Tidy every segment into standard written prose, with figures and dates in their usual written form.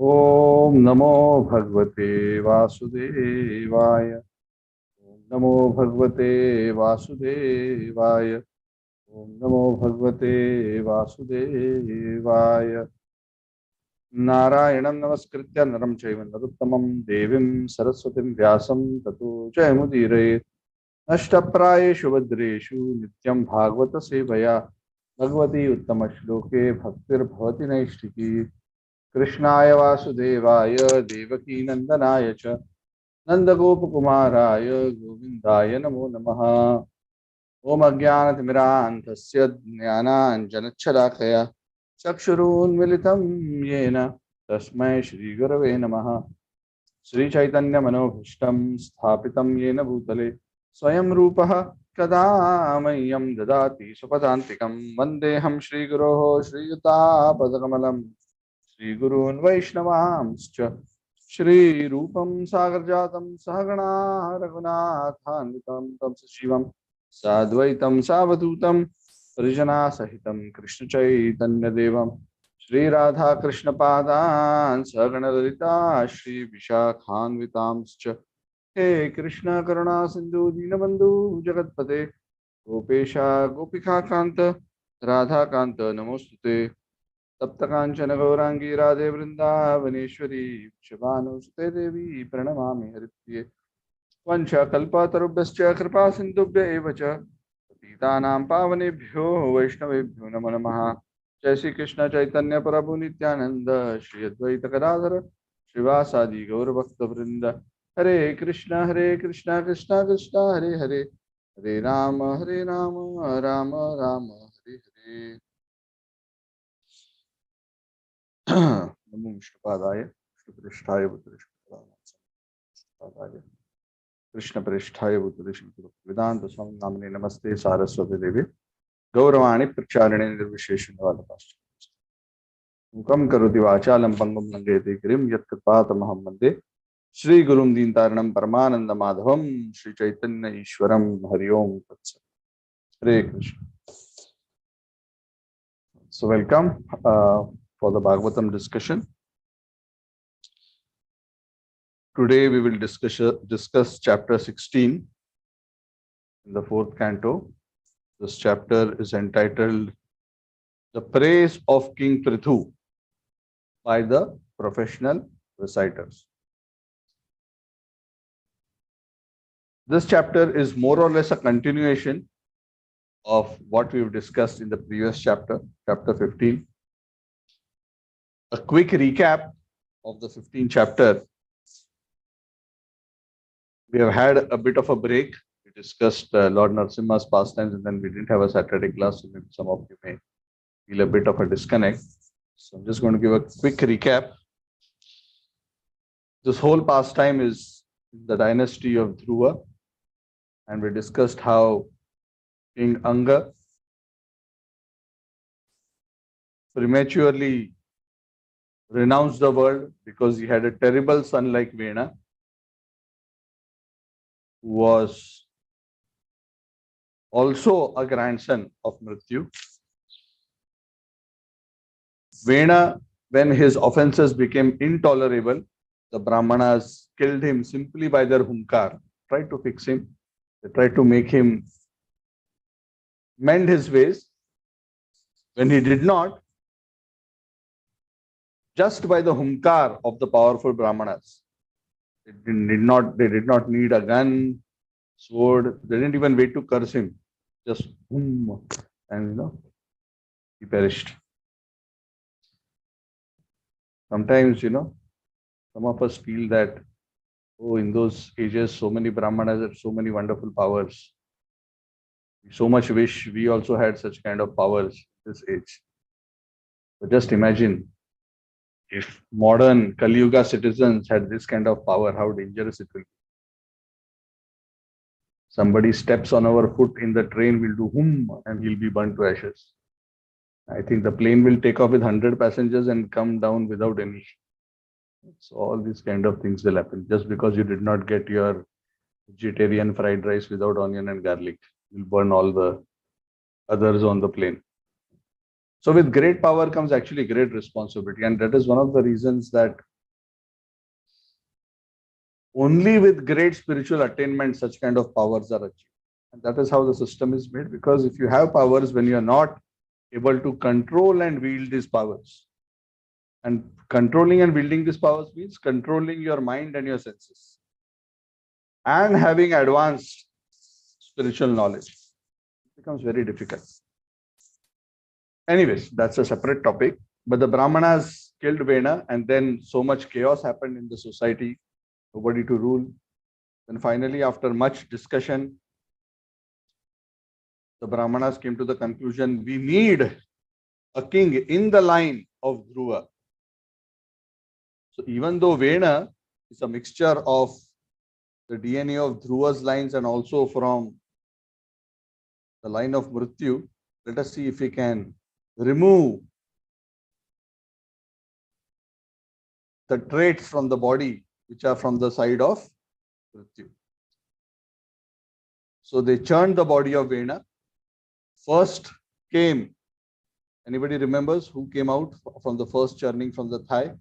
ओम नमो भगवते वासुदेवाय। ओम नमो भगवते वासुदेवाय। ओम नमो भगवते वासुदेवाय। नारायणं नमस्कृत्य नरं चैव नरोत्तमं देवीं सरस्वतीं व्यासं ततो जयमुदीरयेत्। नष्टप्रायेषु भद्रेषु नित्यं भागवत सेवया भगवती उत्तमश्लोके भक्तिर्भवति नैष्ठिकी। कृष्णाय वासुदेवाय देवकी नंदनाय च नंदगोपकुमाराय गोविन्दाय नमो नमः। ओम अज्ञानतिमिरान्धस्य ज्ञानाञ्जनच्छलाकया चक्षुरुन्मिलितं येन तस्मै श्रीगुरवे नमः। श्रीचैतन्यमनोभीष्टं स्थापितं येन भूतले स्वयं रूपः कदा मह्यं ददाति स्वपदान्तिकं वन्देऽहं श्रीगुरोः श्रीयुतापदकमलम् श्रीगुरून् वैष्णवांश्च श्रीरूपं सागरजातं सहगणा रघुनाथान्वितं तं सजीवं साद्वैतं सावधूतं परिजनासहितं कृष्णचैतन्यदेवं श्रीराधाकृष्णपादान् सहगणललिता श्रीविशाखान्वितांश्च हे कृष्ण करुणा सिन्धु दीनबन्धु जगत्पते गोपेश गोपिकान्त राधाकान्त नमोस्तुते। तप्त कांचन गौरांगी राधे वृंदावनेश्वरी शुभानुसुते देवी प्रणमामि हरिप्रिये। वंशकल्पतरुभ्यश्च कृपा सिन्धुभ्य एव च पतितानां पावनेभ्यो वैष्णवेभ्यो नमो नमः। जय श्री कृष्ण चैतन्य प्रभु नित्यानंद श्री अद्वैत गदाधर श्रीवासादि गौरभक्तवृंद। हरे कृष्ण कृष्ण कृष्ण हरे हरे हरे राम राम राम हरे हरे। नमो विष्णुपादाय विष्णुपृष्ठाय भूतलेश्वराय कृष्णपृष्ठाय भूतलेश्वर वेदांत स्वामी नामने नमस्ते सारस्वती देवी गौरवाणी प्रचारिणे निर्विशेषणवादपाश्च मुखं करोति वाचालं पंगुं लंघयते गिरिं यत्कृपातमहं वन्दे श्रीगुरुं दीनतारिणं परमानंद माधवं श्री चैतन्य ईश्वरं हरि ओम तत्सत्। हरे Krishna. So welcome for the Bhagavatam discussion. Today we will discuss chapter 16 in the fourth canto. This chapter is entitled The Praise of King Prithu by the Professional Reciters. This chapter is more or less a continuation of what we've discussed in the previous chapter, chapter 15. A quick recap of the 15th chapter. We have had a bit of a break. We discussed Lord Narasimha's pastimes and then we didn't have a Saturday class, so maybe some of you may feel a bit of a disconnect. So I'm just going to give a quick recap. This whole pastime is the dynasty of Dhruva, and we discussed how King Anga prematurely renounced the world because he had a terrible son like Vena, who was also a grandson of Mrityu. Vena, when his offenses became intolerable, the Brahmanas killed him simply by their hunkar, tried to fix him, they tried to make him mend his ways. When he did not, just by the hunkar of the powerful Brahmanas, they did not need a gun, sword, they didn't even wait to curse him. Just hum, and he perished. Sometimes, some of us feel that, oh, in those ages, so many Brahmanas had so many wonderful powers. We so much wish we also had such kind of powers this age. But just imagine if modern Kali Yuga citizens had this kind of power, how dangerous it will be. Somebody steps on our foot in the train, we'll do hum, and he'll be burnt to ashes. I think the plane will take off with 100 passengers and come down without any. So all these kind of things will happen just because you did not get your vegetarian fried rice without onion and garlic. You'll burn all the others on the plane. So with great power comes actually great responsibility. And that is one of the reasons that Only with great spiritual attainment such kind of powers are achieved. And that is how the system is made, because if you have powers when you are not able to control and wield these powers, and controlling and wielding these powers means controlling your mind and your senses and having advanced spiritual knowledge, it becomes very difficult. Anyways, that's a separate topic. But the Brahmanas killed Vena, and then so much chaos happened in the society, nobody to rule. Then finally, after much discussion, the Brahmanas came to the conclusion, we need a king in the line of Dhruva. So even though Vena is a mixture of the DNA of Dhruva's lines and also from the line of Mrityu, let us see if we can remove the traits from the body which are from the side of Mrityu. So they churned the body of Vena. First came, anybody remembers who came out from the first churning from the thigh?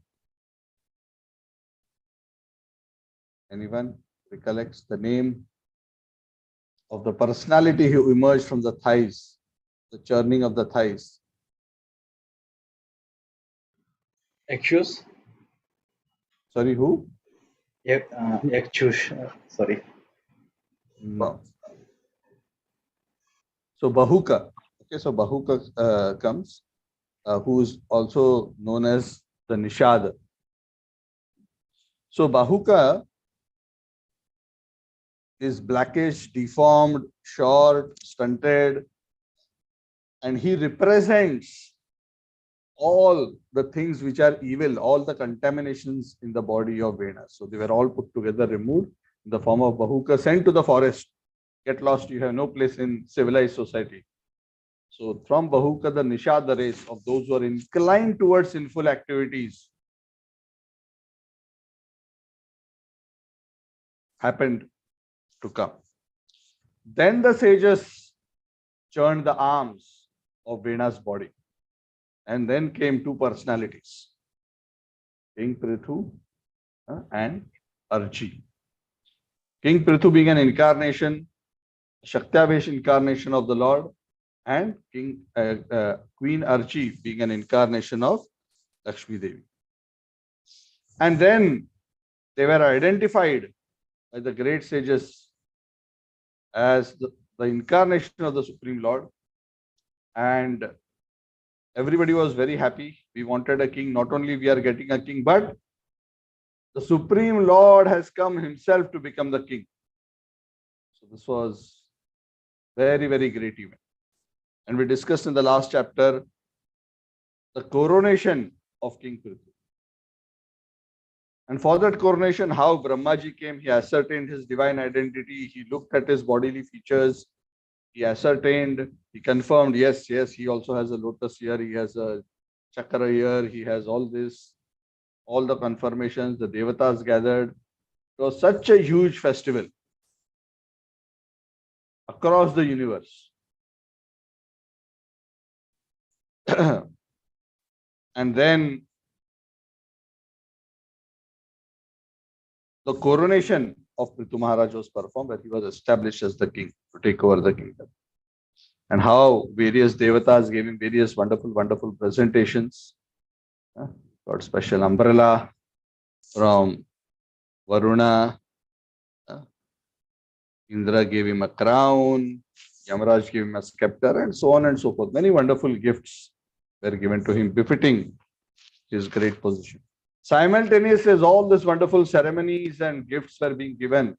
Anyone recollects the name of the personality who emerged from the thighs, the churning of the thighs? Excuse? Sorry, who? Excuse. Sorry. No. So Bahuka. Okay, so Bahuka comes, who is also known as the Nishad. So Bahuka is blackish, deformed, short, stunted, and he represents all the things which are evil, all the contaminations in the body of Vena. So they were all put together, removed in the form of Bahuka, sent to the forest. Get lost, you have no place in civilized society. So from Bahuka, the Nishad race of those who are inclined towards sinful activities happened to come. Then the sages churned the arms of Vena's body. And then came two personalities, King Prithu and Archi. King Prithu being an incarnation, Shaktavesh incarnation of the Lord, and Queen Archi being an incarnation of Lakshmi Devi. And then they were identified by the great sages as the incarnation of the Supreme Lord, and everybody was very happy. We wanted a king. Not only we are getting a king, but the Supreme Lord has come himself to become the king. So this was very, very great event. And we discussed in the last chapter the coronation of King Prithu. And for that coronation, how Brahmaji came, he ascertained his divine identity, he looked at his bodily features, he ascertained, he confirmed, yes, he also has a lotus here, he has a chakra here, he has all this, all the confirmations, the devatas gathered. It was such a huge festival across the universe. And then the coronation of Prithu Maharaj was performed, where he was established as the king to take over the kingdom. And how various devatas gave him various wonderful presentations. Got special umbrella from Varuna. Indra gave him a crown. Yamaraj gave him a scepter, and so on and so forth. Many wonderful gifts were given to him, befitting his great position. Simultaneously, as all these wonderful ceremonies and gifts were being given,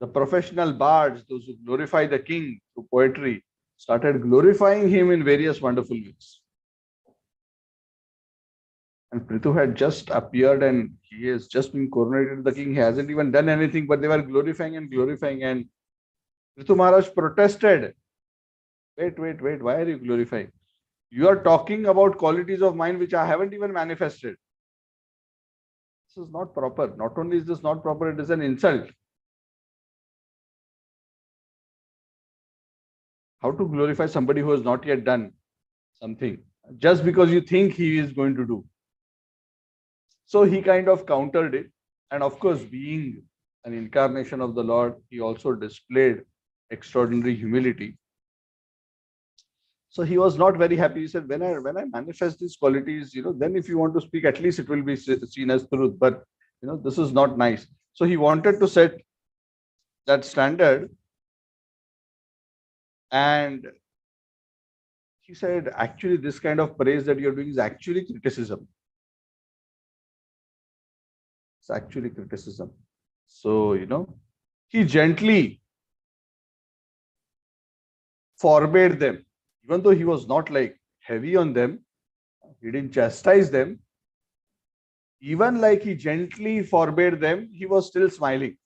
the professional bards, those who glorify the king through poetry, started glorifying him in various wonderful ways. And Prithu had just appeared and he has just been coronated the king. He hasn't even done anything, but they were glorifying. And Prithu Maharaj protested. Wait, why are you glorifying? You are talking about qualities of mine which I haven't even manifested. This is not proper. Not only is this not proper, it is an insult. How to glorify somebody who has not yet done something just because you think he is going to do? So he kind of countered it. And of course, being an incarnation of the Lord, he also displayed extraordinary humility. So he was not very happy. He said, when I manifest these qualities, then if you want to speak, at least it will be seen as truth. But this is not nice. So he wanted to set that standard, and he said, actually, this kind of praise that you're doing is actually criticism. It's actually criticism. So, he gently forbade them, even though he was not like heavy on them. He didn't chastise them. Even like he gently forbade them, he was still smiling.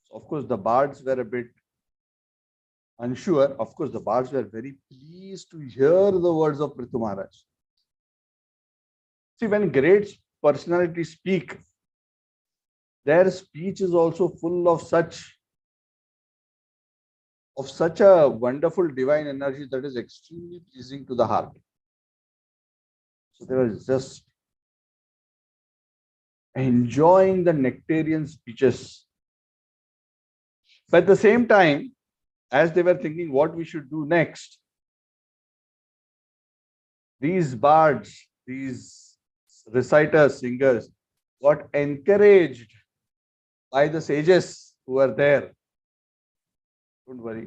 So of course, the bards were a bit unsure. Of course, the bards were very pleased to hear the words of Prithu Maharaj. See, when great personalities speak, their speech is also full of such a wonderful divine energy that is extremely pleasing to the heart. So they were just enjoying the nectarian speeches. But at the same time, as they were thinking what we should do next, these bards, these reciters, singers, got encouraged by the sages who were there. Don't worry.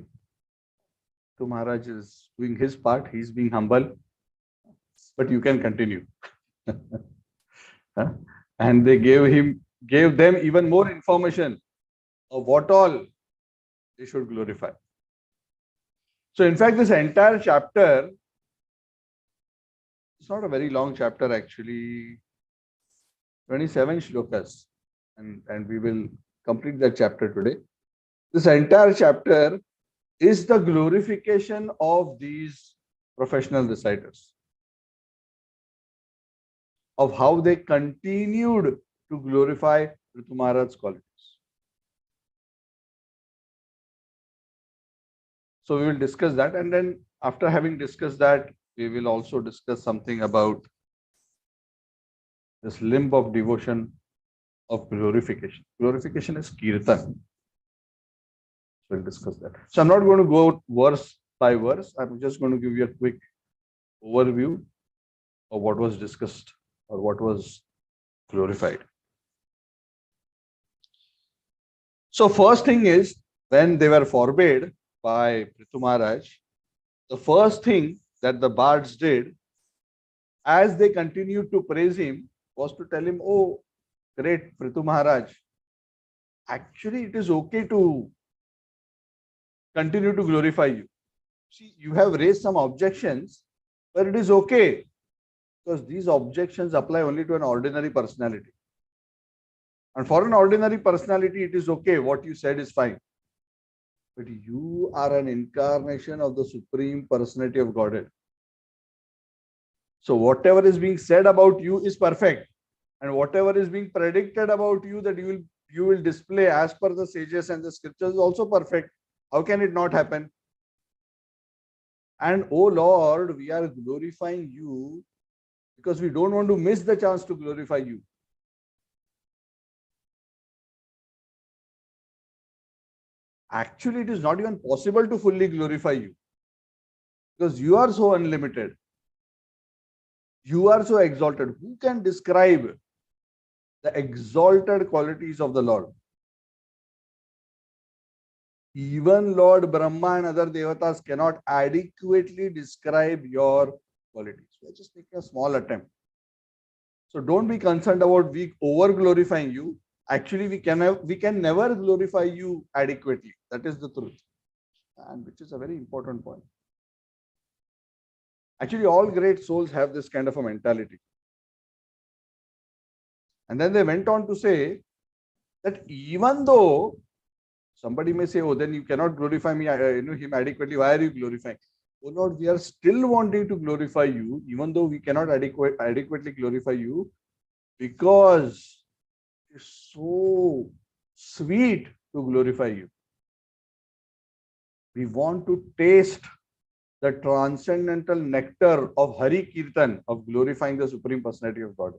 Prithu Maharaj is doing his part. He's being humble. But you can continue. And they gave them even more information of what all they should glorify. So in fact, this entire chapter, it's not a very long chapter actually, 27 shlokas, and we will complete that chapter today. This entire chapter is the glorification of these professional reciters, of how they continued to glorify Prithu Maharaj's qualities. So we will discuss that, and then after having discussed that, we will also discuss something about this limb of devotion of glorification. Glorification is kirtan. So we'll discuss that. So I'm not going to go verse by verse. I'm just going to give you a quick overview of what was discussed or what was glorified. So first thing is, when they were forbade by Prithu Maharaj, the first thing that the bards did, as they continued to praise him, was to tell him, oh, great Prithu Maharaj, actually it is okay to continue to glorify you. See, you have raised some objections, but it is okay, because these objections apply only to an ordinary personality. And for an ordinary personality, it is okay. What you said is fine. But you are an incarnation of the Supreme Personality of Godhead. So whatever is being said about you is perfect. And whatever is being predicted about you that you will display as per the sages and the scriptures is also perfect. How can it not happen? And oh Lord, we are glorifying you because we don't want to miss the chance to glorify you. Actually, it is not even possible to fully glorify you, because you are so unlimited. You are so exalted. Who can describe the exalted qualities of the Lord? Even Lord Brahma and other devatas cannot adequately describe your qualities. We are just making a small attempt. So don't be concerned about we over glorifying you. Actually, we can never glorify you adequately. That is the truth, and which is a very important point. Actually, all great souls have this kind of a mentality. And then they went on to say that even though somebody may say, oh, then you cannot glorify me, him adequately. Why are you glorifying? Oh Lord, we are still wanting to glorify you, even though we cannot adequately glorify you, because it's so sweet to glorify you. We want to taste the transcendental nectar of Hari Kirtan, of glorifying the Supreme Personality of God.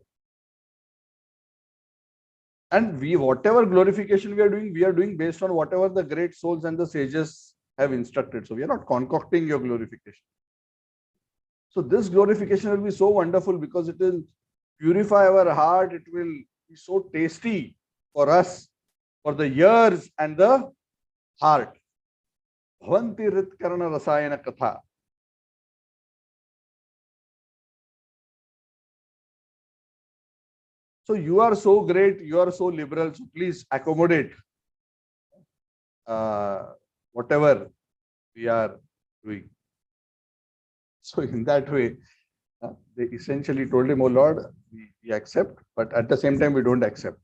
And whatever glorification we are doing based on whatever the great souls and the sages have instructed. So we are not concocting your glorification. So this glorification will be so wonderful because it will purify our heart. It will be so tasty for us, for the ears and the heart. Bhavanti Ritkarana Rasayana Katha. So you are so great, you are so liberal, so please accommodate whatever we are doing. So in that way, they essentially told him, oh Lord, we accept, but at the same time, we don't accept.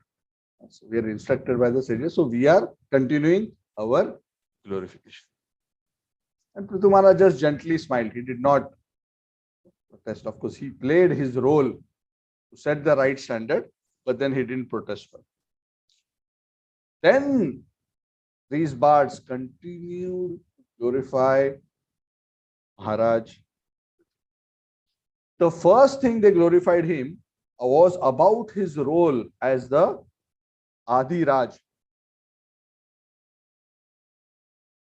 So we are instructed by the sages, so we are continuing our glorification. And Prithu Maharaj just gently smiled. He did not protest. Of course, he played his role to set the right standard, but then he didn't protest for it. Then these bards continued to glorify Maharaj. The first thing they glorified him was about his role as the Adi Raj,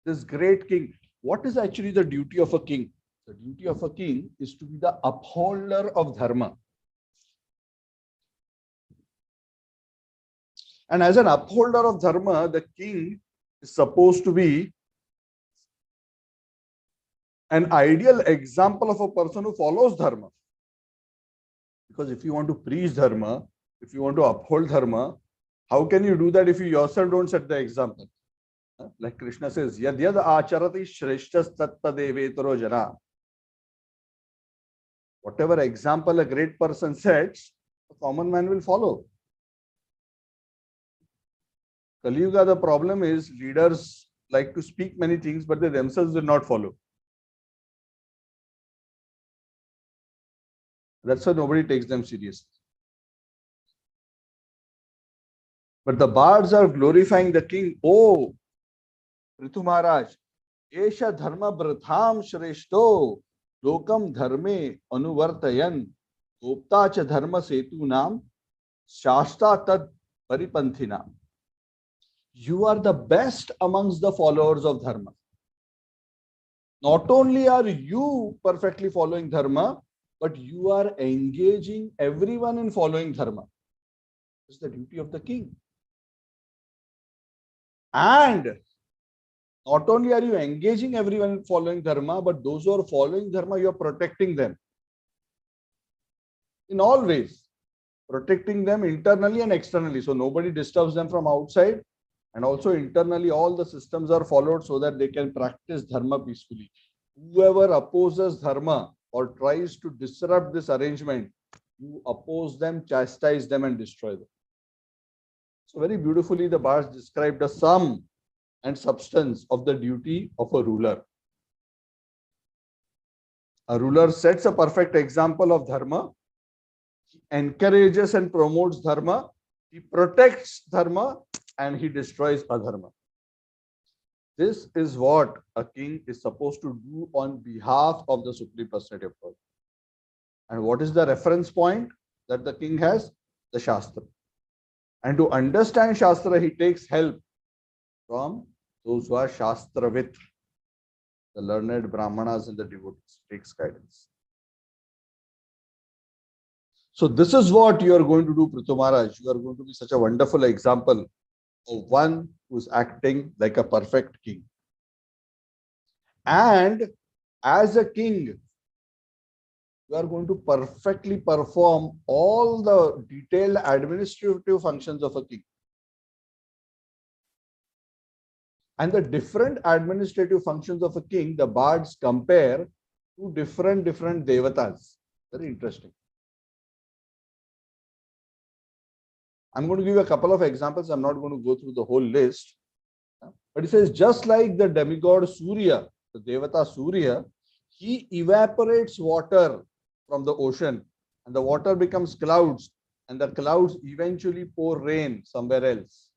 this great king. What is actually the duty of a king? The duty of a king is to be the upholder of dharma. And as an upholder of dharma, the king is supposed to be an ideal example of a person who follows dharma. Because if you want to preach dharma, if you want to uphold dharma, how can you do that if you yourself don't set the example? Like Krishna says, Yad yad acharati shreshtas tattadevetaro jana. Whatever example a great person sets, a common man will follow. Kali Yuga, the problem is leaders like to speak many things, but they themselves will not follow. That's why nobody takes them seriously. But the bards are glorifying the king. Oh, Prithu Maharaj, Esha dharma bratham shreshto lokam dharme anuvartayan gopta cha dharma setu nam shasta tad paripanthinam. You are the best amongst the followers of dharma. Not only are you perfectly following dharma, but you are engaging everyone in following dharma. This is the duty of the king. And not only are you engaging everyone in following dharma, but those who are following dharma, you are protecting them. In all ways. Protecting them internally and externally. So nobody disturbs them from outside. And also internally, all the systems are followed so that they can practice dharma peacefully. Whoever opposes dharma or tries to disrupt this arrangement, you oppose them, chastise them, and destroy them. So very beautifully, the bards described the sum and substance of the duty of a ruler. A ruler sets a perfect example of dharma. He encourages and promotes dharma. He protects dharma and he destroys adharma. This is what a king is supposed to do on behalf of the Supreme Personality of God. And what is the reference point that the king has? The Shastra. And to understand Shastra, he takes help from those who are Shastravit, the learned Brahmanas and the devotees, takes guidance. So this is what you are going to do, Prithu Maharaj. You are going to be such a wonderful example of one who is acting like a perfect king. And as a king, you are going to perfectly perform all the detailed administrative functions of a king. And the different administrative functions of a king, the bards compare to different devatas. Very interesting. I'm going to give you a couple of examples. I'm not going to go through the whole list. But it says, just like the demigod Surya, the devata Surya, he evaporates water from the ocean and the water becomes clouds and the clouds eventually pour rain somewhere else.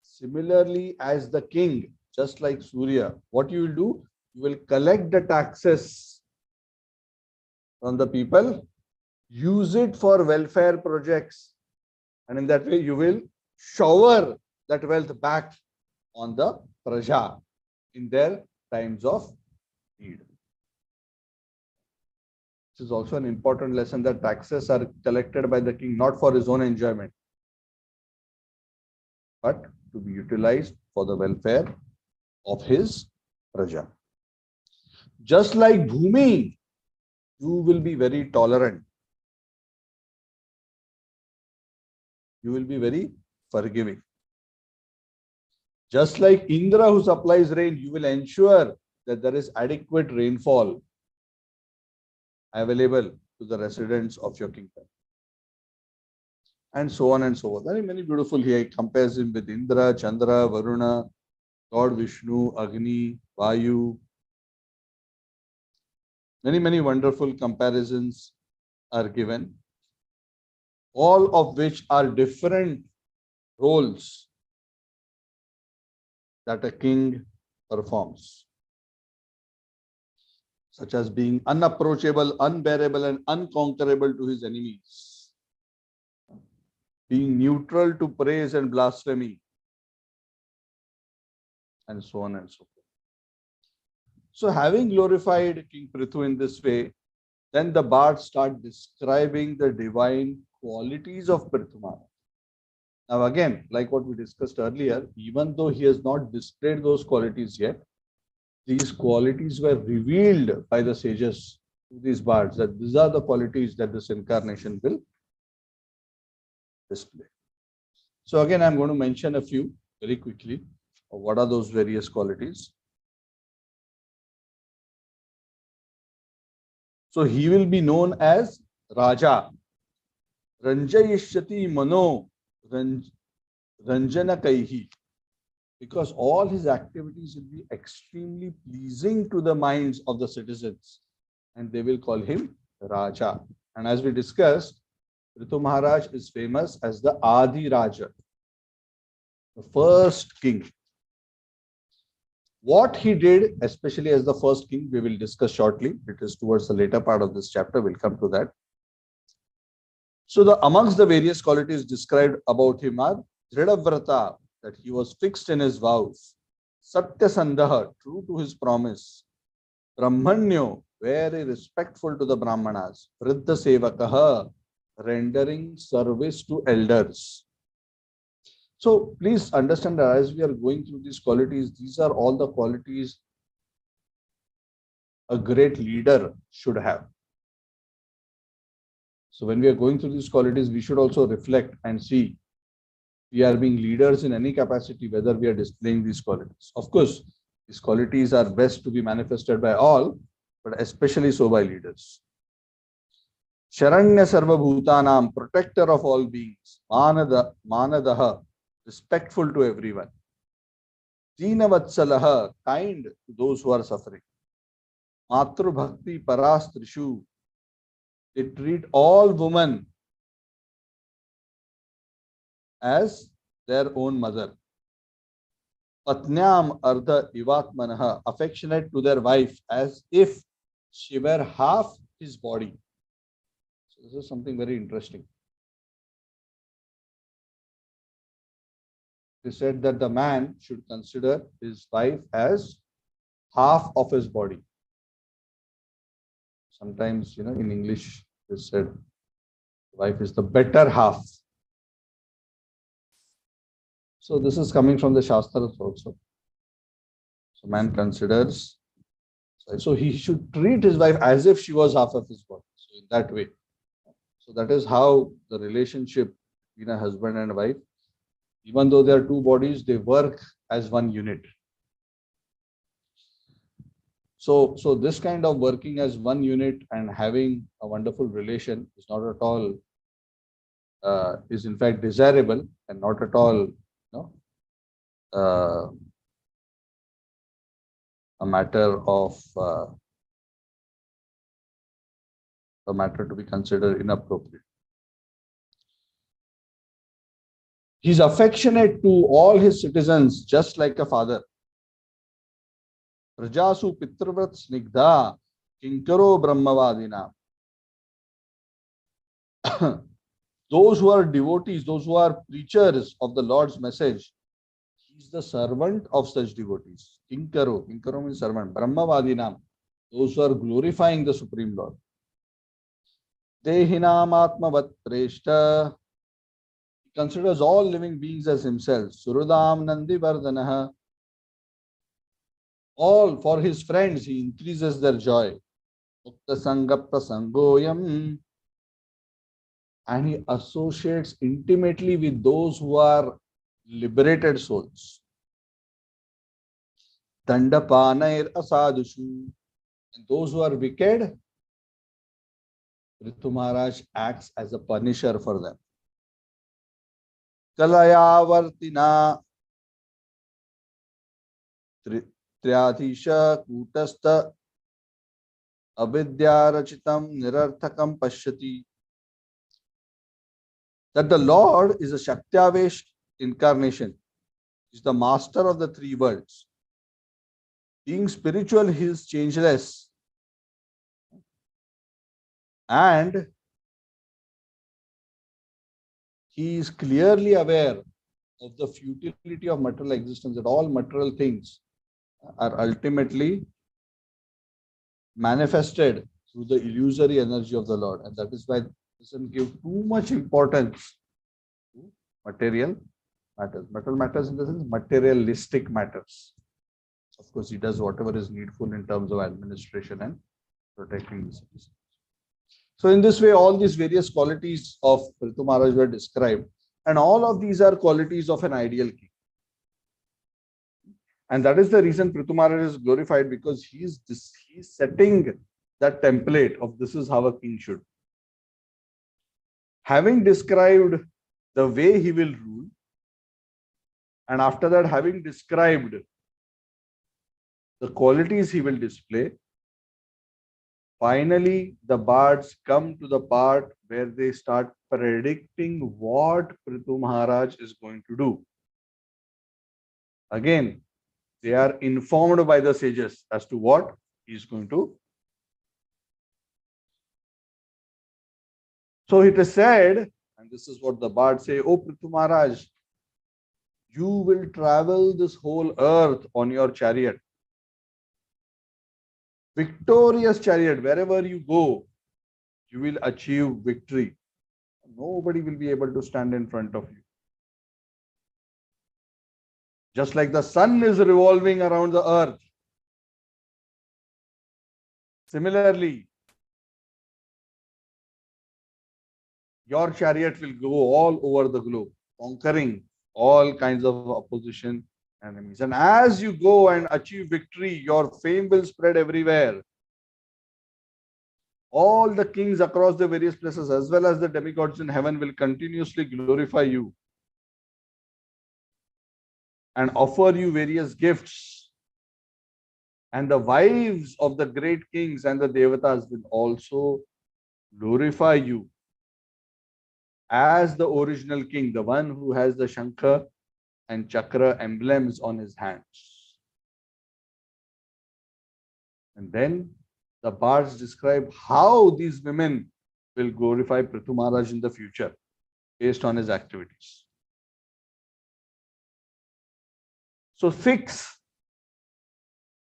Similarly, as the king, just like Surya, what you will do? You will collect the taxes from the people, use it for welfare projects, and in that way you will shower that wealth back on the praja in their times of need. This is also an important lesson that taxes are collected by the king not for his own enjoyment, but to be utilized for the welfare of his praja. Just like Bhumi, you will be very tolerant. You will be very forgiving. Just like Indra who supplies rain, you will ensure that there is adequate rainfall available to the residents of your kingdom. And so on and so on. Very many beautiful here. He compares him with Indra, Chandra, Varuna, God Vishnu, Agni, Vayu. Many wonderful comparisons are given, all of which are different roles that a king performs, such as being unapproachable, unbearable, and unconquerable to his enemies, being neutral to praise and blasphemy, and so on and so forth. So, having glorified King Prithu in this way, then the bards start describing the divine qualities of Prithu Maharaj. Now, again, like what we discussed earlier, even though he has not displayed those qualities yet, these qualities were revealed by the sages to these bards, that these are the qualities that this incarnation will display. So, again, I'm going to mention a few very quickly of what are those various qualities. So, he will be known as Raja, Ranjayishyati Mano Ranjana Kaihi, because all his activities will be extremely pleasing to the minds of the citizens, and they will call him Raja. And as we discussed, Prithu Maharaj is famous as the Adi Raja, the first king. What he did, especially as the first king, we will discuss shortly. It is towards the later part of this chapter. We'll come to that. So, amongst the various qualities described about him are Dhridavrata, that he was fixed in his vows; Satyasandaha, true to his promise; Brahmanyo, very respectful to the Brahmanas; Vriddha Sevakaha, rendering service to elders. So please understand that as we are going through these qualities, these are all the qualities a great leader should have. So when we are going through these qualities, we should also reflect and see we are being leaders in any capacity, whether we are displaying these qualities. Of course, these qualities are best to be manifested by all, but especially so by leaders. Sharanya Sarva Bhutanam, protector of all beings; Manadaha, respectful to everyone; Deenavatsalaha, kind to those who are suffering; Matru Bhakti Parastrishu, they treat all women as their own mother; Patnyam Ardha Ivatmanaha, affectionate to their wife as if she were half his body. So this is something very interesting. They said that the man should consider his wife as half of his body. Sometimes, in English, they said wife is the better half. So this is coming from the Shastras also. So man considers, so he should treat his wife as if she was half of his body. So in that way. So that is how the relationship between a husband and a wife, even though they are two bodies, they work as one unit. So this kind of working as one unit and having a wonderful relation is not at all, is in fact desirable, and not at all, a matter to be considered inappropriate. He's affectionate to all his citizens, just like a father. Prajasu Pitrvat Snigdha Kinkaro Brahmavadina. those who are devotees, those who are preachers of the Lord's message, he's the servant of such devotees. Kinkaro, Kinkaro means servant. Brahmavadinam, those who are glorifying the Supreme Lord. Dehinam Atmavat Preshta, he considers all living beings as himself. Surudam Nandi Vardhanaha, all for his friends, he increases their joy. Mukta Sangha Prasangoyam, and he associates intimately with those who are liberated souls. Dandapanair Asadushu, and those who are wicked, Prithu Maharaj acts as a punisher for them. Kalayavartina Triadhisha Kutastha Avidyarachitam Nirarthakam Pashyati. That the Lord is a Shaktiavesh incarnation, is the master of the three worlds. Being spiritual, he is changeless. And he is clearly aware of the futility of material existence, that all material things are ultimately manifested through the illusory energy of the Lord. And that is why he doesn't give too much importance to material matters. Material matters in the sense materialistic matters. Of course, he does whatever is needful in terms of administration and protecting the citizens. So in this way, all these various qualities of Prithu Maharaj were described. And all of these are qualities of an ideal king. And that is the reason Prithu Maharaj is glorified, because he's setting that template of this is how a king should. Having described the way he will rule, and after that having described the qualities he will display, finally the bards come to the part where they start predicting what Prithu Maharaj is going to do. Again, they are informed by the sages as to what he is going to. So it is said, and this is what the bards say, "O Prithu Maharaj, you will travel this whole earth on your chariot. Victorious chariot, wherever you go, you will achieve victory. Nobody will be able to stand in front of you. Just like the sun is revolving around the earth, similarly, your chariot will go all over the globe, conquering all kinds of opposition enemies. And as you go and achieve victory, your fame will spread everywhere. All the kings across the various places, as well as the demigods in heaven, will continuously glorify you and offer you various gifts. And the wives of the great kings and the devatas will also glorify you as the original king, the one who has the Shankha and Chakra emblems on his hands." And then the bards describe how these women will glorify Prithu Maharaj in the future based on his activities. So 6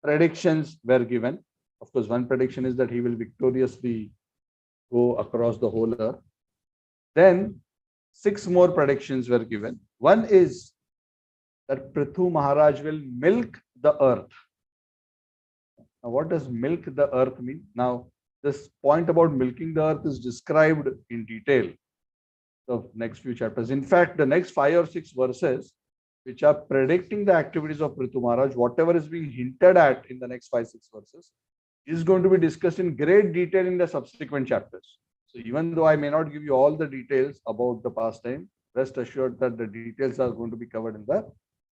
predictions were given. Of course, one prediction is that he will victoriously go across the whole earth. Then 6 more predictions were given. One is that Prithu Maharaj will milk the earth. Now, what does milk the earth mean? Now, this point about milking the earth is described in detail the next few chapters. In fact, the next 5 or 6 verses, which are predicting the activities of Prithu Maharaj, whatever is being hinted at in the next 5-6 verses, is going to be discussed in great detail in the subsequent chapters. So even though I may not give you all the details about the past time, rest assured that the details are going to be covered in the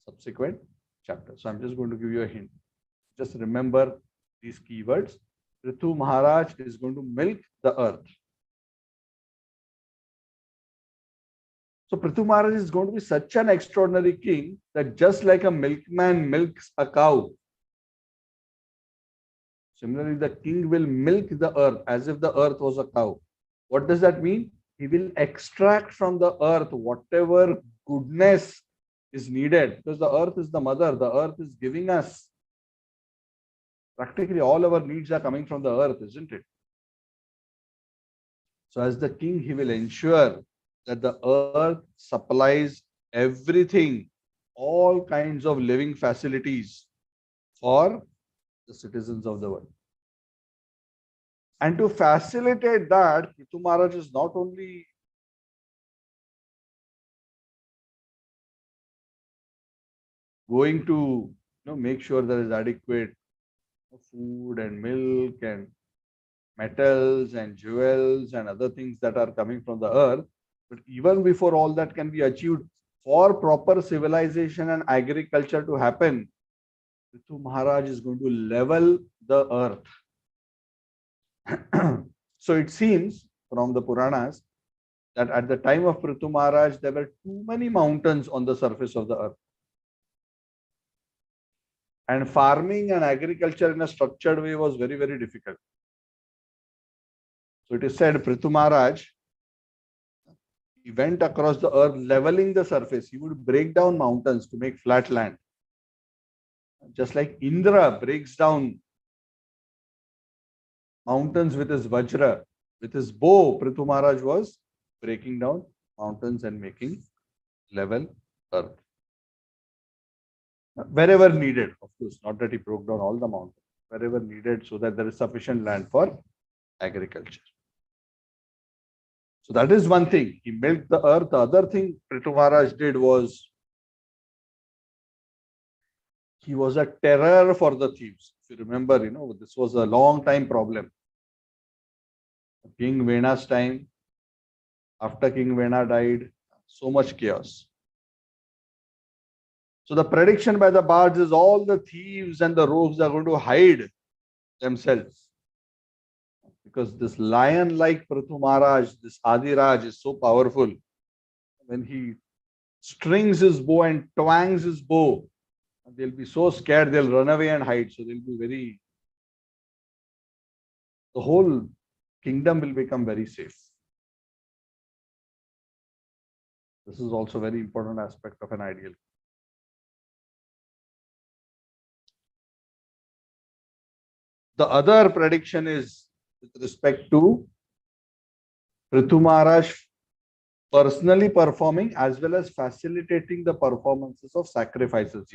subsequent chapters. So I'm just going to give you a hint. Just remember these keywords. Prithu Maharaj is going to milk the earth. So Prithu Maharaj is going to be such an extraordinary king that just like a milkman milks a cow, similarly the king will milk the earth as if the earth was a cow. What does that mean? He will extract from the earth whatever goodness is needed, because the earth is the mother. The earth is giving us practically all our needs are coming from the earth, isn't it? So as the king, he will ensure that the earth supplies everything, all kinds of living facilities for the citizens of the world. And to facilitate that, Prithu Maharaj is not only going to make sure there is adequate food and milk and metals and jewels and other things that are coming from the earth, but even before all that can be achieved, for proper civilization and agriculture to happen, Prithu Maharaj is going to level the earth. So it seems from the Puranas that at the time of Prithu Maharaj, there were too many mountains on the surface of the earth. And farming and agriculture in a structured way was very, very difficult. So it is said Prithu Maharaj, he went across the earth leveling the surface. He would break down mountains to make flat land. Just like Indra breaks down mountains with his Vajra, with his bow, Prithu Maharaj was breaking down mountains and making level earth. Wherever needed, of course, not that he broke down all the mountains, wherever needed so that there is sufficient land for agriculture. So that is one thing. He milked the earth. The other thing Prithu Maharaj did was he was a terror for the thieves. If you remember, this was a long time problem. King Vena's time, after King Vena died, so much chaos. So the prediction by the bards is all the thieves and the rogues are going to hide themselves. Because this lion-like Prithu Maharaj, this Adiraj is so powerful. When he strings his bow and twangs his bow, they'll be so scared, they'll run away and hide. So they'll be the whole kingdom will become very safe. This is also a very important aspect of an ideal. The other prediction is with respect to Prithu Maharaj personally performing as well as facilitating the performances of sacrifices.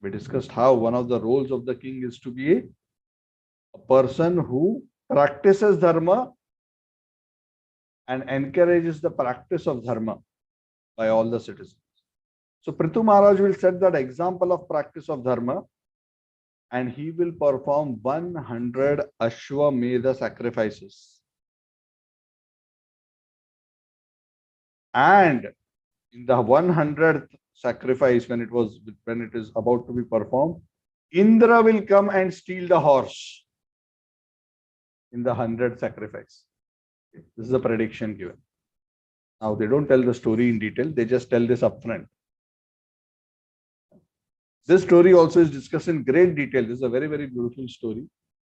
We discussed how one of the roles of the king is to be a person who practices dharma and encourages the practice of dharma by all the citizens. So Prithu Maharaj will set that example of practice of dharma, and he will perform 100 Ashwamedha sacrifices. And in the 100th sacrifice, when it is about to be performed, Indra will come and steal the horse in the 100th sacrifice. This is a prediction given. Now they don't tell the story in detail, they just tell this upfront. This story also is discussed in great detail. This is a very, very beautiful story,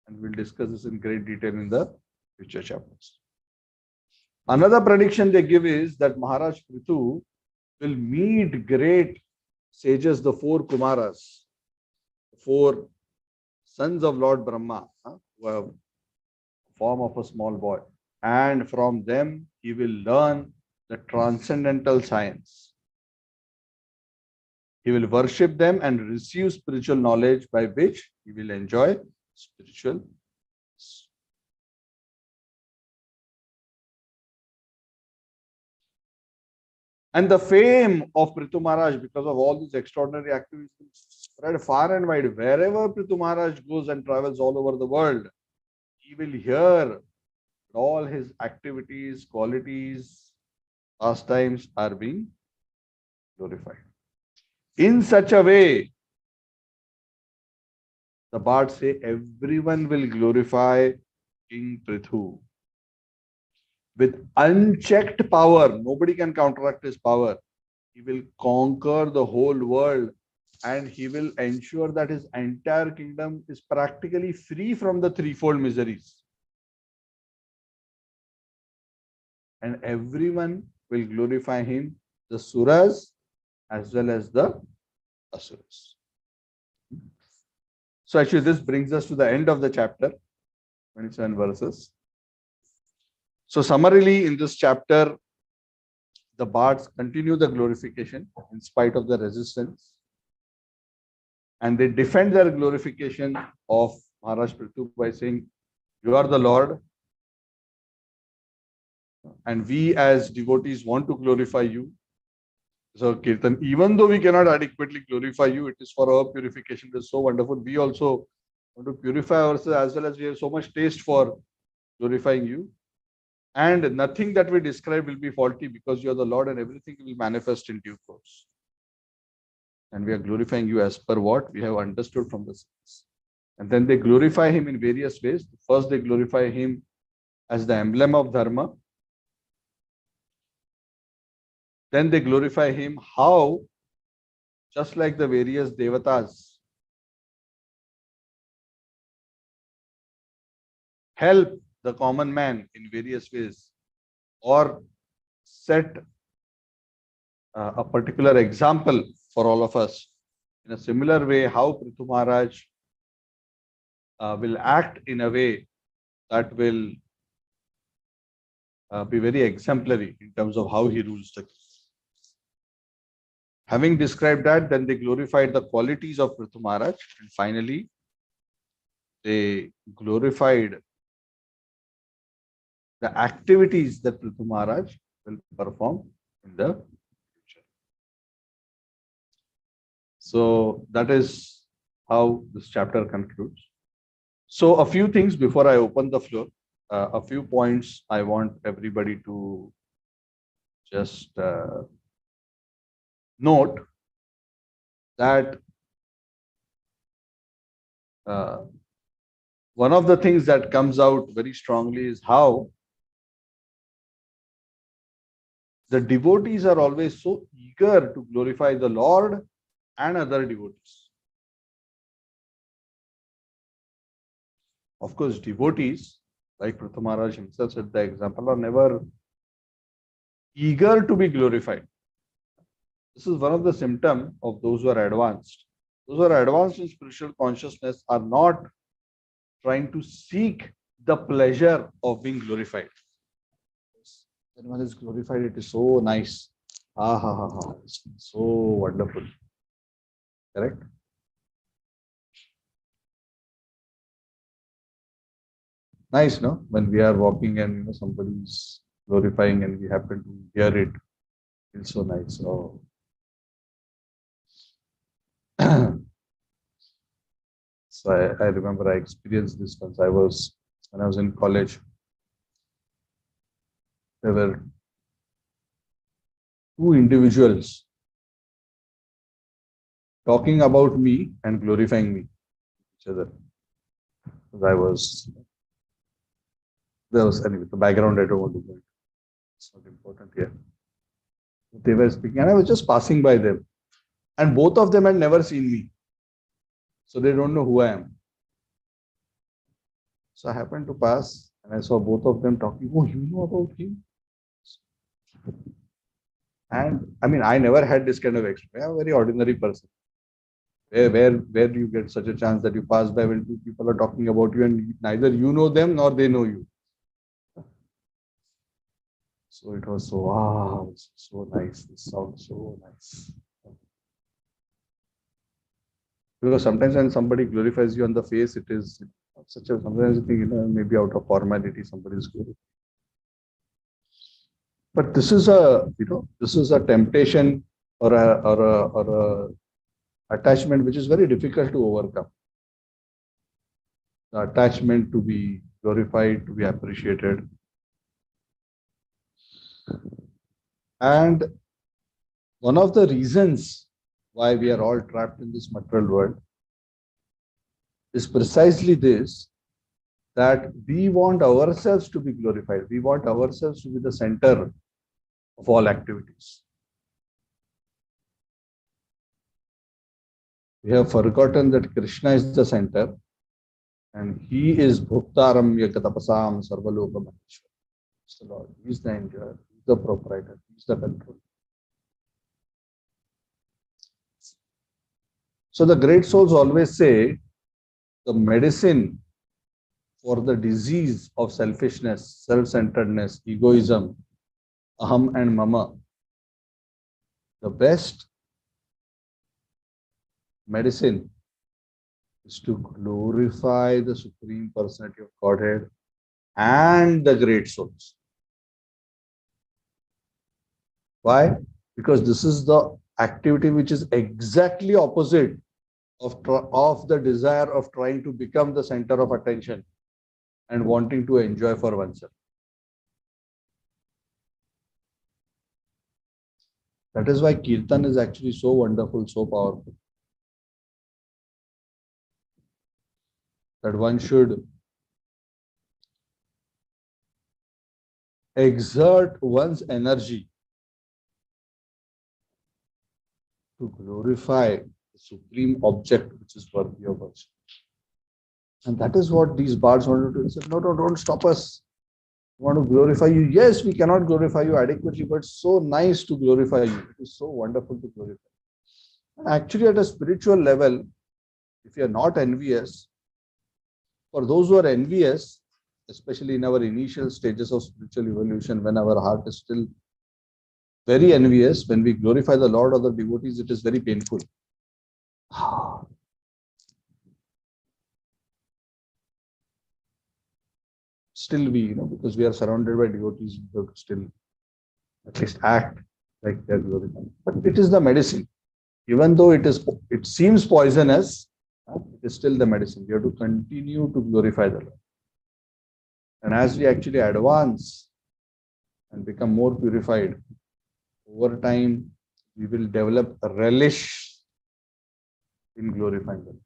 and we'll discuss this in great detail in the future chapters. Another prediction they give is that Maharaj Prithu will meet great sages, the four Kumaras, the four sons of Lord Brahma, who have form of a small boy. And from them, he will learn the transcendental science. He will worship them and receive spiritual knowledge by which he will enjoy spiritual. And the fame of Prithu Maharaj, because of all these extraordinary activities, spread far and wide. Wherever Prithu Maharaj goes and travels all over the world, he will hear all his activities, qualities, pastimes are being glorified. In such a way, the bards say everyone will glorify King Prithu. With unchecked power, nobody can counteract his power. He will conquer the whole world, and he will ensure that his entire kingdom is practically free from the threefold miseries. and everyone will glorify him, the Suras as well as the Asuras. So actually this brings us to the end of the chapter, 27 verses. So summarily in this chapter, the bards continue the glorification in spite of the resistance, and they defend their glorification of Maharaj Prithu by saying, "You are the Lord, and we as devotees want to glorify you." So Kirtan, even though we cannot adequately glorify you, it is for our purification. It is so wonderful. We also want to purify ourselves as well as we have so much taste for glorifying you. And nothing that we describe will be faulty because you are the Lord and everything will manifest in due course. And we are glorifying you as per what we have understood from the saints. And then they glorify him in various ways. First, they glorify him as the emblem of Dharma. Then they glorify him how, just like the various devatas, help the common man in various ways or set a particular example for all of us. In a similar way, how Prithu Maharaj will act in a way that will be very exemplary in terms of how he rules the kingdom. Having described that, then they glorified the qualities of Prithu Maharaj, and finally they glorified the activities that Prithu Maharaj will perform in the future. So that is how this chapter concludes. So a few things before I open the floor, a few points I want everybody to just note that one of the things that comes out very strongly is how the devotees are always so eager to glorify the Lord and other devotees. Of course, devotees, like Prithu Maharaj himself set the example, are never eager to be glorified. This is one of the symptoms of those who are advanced. Those who are advanced in spiritual consciousness are not trying to seek the pleasure of being glorified. When one is glorified, it is so nice. Ah, ha, ha, ha. It's so wonderful. Correct? Nice, no? When we are walking and somebody is glorifying and we happen to hear it, it's so nice. So, so I remember I experienced this once. When I was in college. There were two individuals talking about me and glorifying me each other. There was anyway, the background I don't want to go into. It's not important here. They were speaking and I was just passing by them. And both of them had never seen me. So they don't know who I am. So I happened to pass and I saw both of them talking. Oh, you know about him? And I mean, I never had this kind of experience. I'm a very ordinary person. Where do you get such a chance that you pass by when two people are talking about you and neither you know them nor they know you? So it was so, wow, it's so nice. This sounds so nice. Because sometimes when somebody glorifies you on the face, it is such a, sometimes you think, maybe out of formality, somebody is glorifying. But this is a temptation or a attachment which is very difficult to overcome. The attachment to be glorified, to be appreciated. And one of the reasons why we are all trapped in this material world is precisely this, that we want ourselves to be glorified. We want ourselves to be the center of all activities. We have forgotten that Krishna is the center and he is Bhuktaram Yakatapasam Sarvaloka Maheshwar. It's the Lord. He is the enjoyer. He is the proprietor. He is the controller. So the great souls always say the medicine for the disease of selfishness, self-centeredness, egoism, aham and mama, the best medicine is to glorify the Supreme Personality of Godhead and the great souls. Why? Because this is the activity which is exactly opposite of the desire of trying to become the center of attention and wanting to enjoy for oneself. That is why Kirtan is actually so wonderful, so powerful, that one should exert one's energy to glorify the supreme object which is worthy of us. And that is what these bards wanted to do. They said, no, no, don't stop us. We want to glorify you. Yes, we cannot glorify you adequately, but it's so nice to glorify you. It is so wonderful to glorify. And actually, at a spiritual level, if you are not envious, for those who are envious, especially in our initial stages of spiritual evolution, when our heart is still very envious, when we glorify the Lord or the devotees, it is very painful. Still we, because we are surrounded by devotees, we have to still at least act like they're glorifying. But it is the medicine. Even though it seems poisonous, it is still the medicine. We have to continue to glorify the Lord. And as we actually advance and become more purified, over time, we will develop a relish in glorifying the Lord.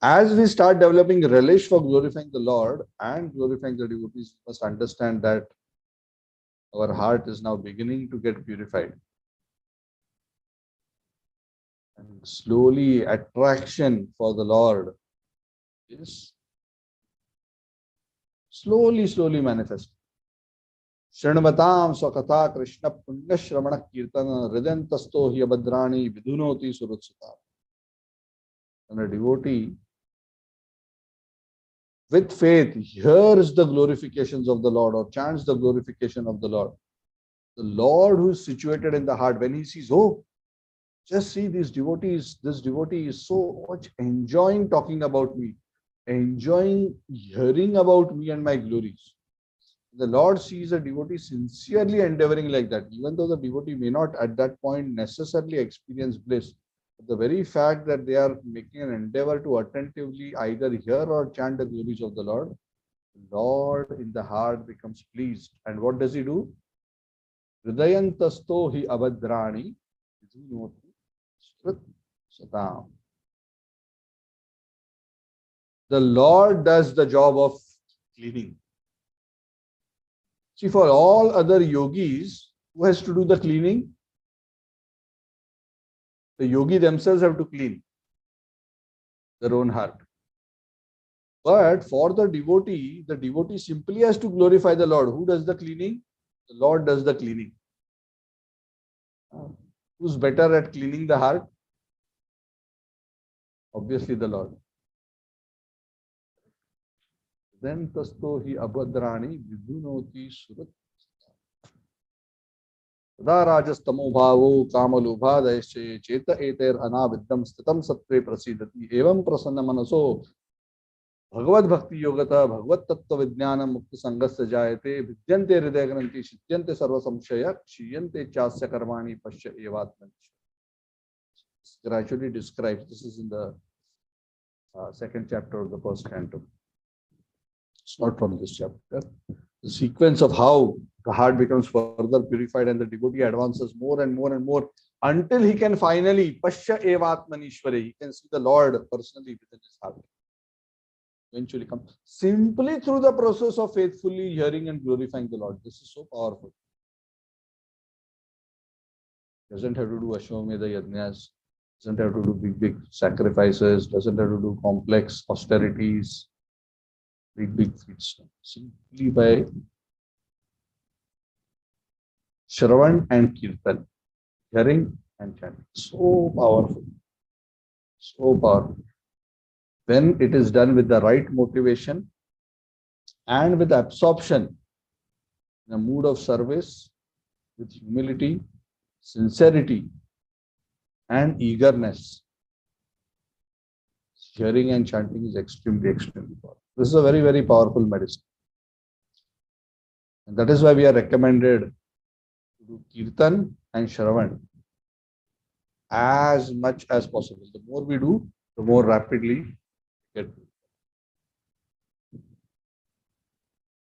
As we start developing relish for glorifying the Lord and glorifying the devotees, we must understand that our heart is now beginning to get purified. And slowly, attraction for the Lord is slowly manifesting. Shrણवताम स्वकथा Krishna पुण्य श्रवण कीर्तन हृदयंतस्तो hi abhadrani vidhunoti surutsata. And a devotee with faith hears the glorifications of the Lord or chants the glorification of the Lord who is situated in the heart, when he sees, oh, just see these devotees, this devotee is so much enjoying talking about me, enjoying hearing about me and my glories. The Lord sees a devotee sincerely endeavoring like that, even though the devotee may not at that point necessarily experience bliss. But the very fact that they are making an endeavor to attentively either hear or chant the glories of the Lord in the heart becomes pleased. And what does he do? Hridayantasto hi abhadrani satam. The Lord does the job of cleaning. See, for all other yogis, who has to do the cleaning? The yogi themselves have to clean their own heart. But for the devotee simply has to glorify the Lord. Who does the cleaning? The Lord does the cleaning. Who's better at cleaning the heart? Obviously the Lord. Then tasto hi abhadrani vidhunoti surat. Sada rajastamo bhavo kamalubhadayasche cheta eter anaviddam stitam satve prasidati evam prasanna manaso भगवत भक्ति योगता भगवत तत्व विज्ञान मुक्त संगस्य जायते विद्यन्ते हृदय ग्रंथि शित्यन्ते सर्व संशय क्षीयन्ते चास्य कर्माणि पश्य एवात्मनि. Gradually describes. This is in the second chapter of the first canto. It's not from this chapter. The sequence of how the heart becomes further purified and the devotee advances more and more and more until he can finally pashya evatmanishware. He can see the Lord personally within his heart. Eventually come simply through the process of faithfully hearing and glorifying the Lord. This is so powerful. Doesn't have to do Ashwamedha yajnas, doesn't have to do big sacrifices, doesn't have to do complex austerities. big feats simply by Shravan and Kirtan, hearing and chanting. So powerful, so powerful. When it is done with the right motivation and with absorption in a mood of service, with humility, sincerity, and eagerness, hearing and chanting is extremely powerful. This is a very powerful medicine. And that is why we are recommended to do Kirtan and Shravan as much as possible. The more we do, the more rapidly we get.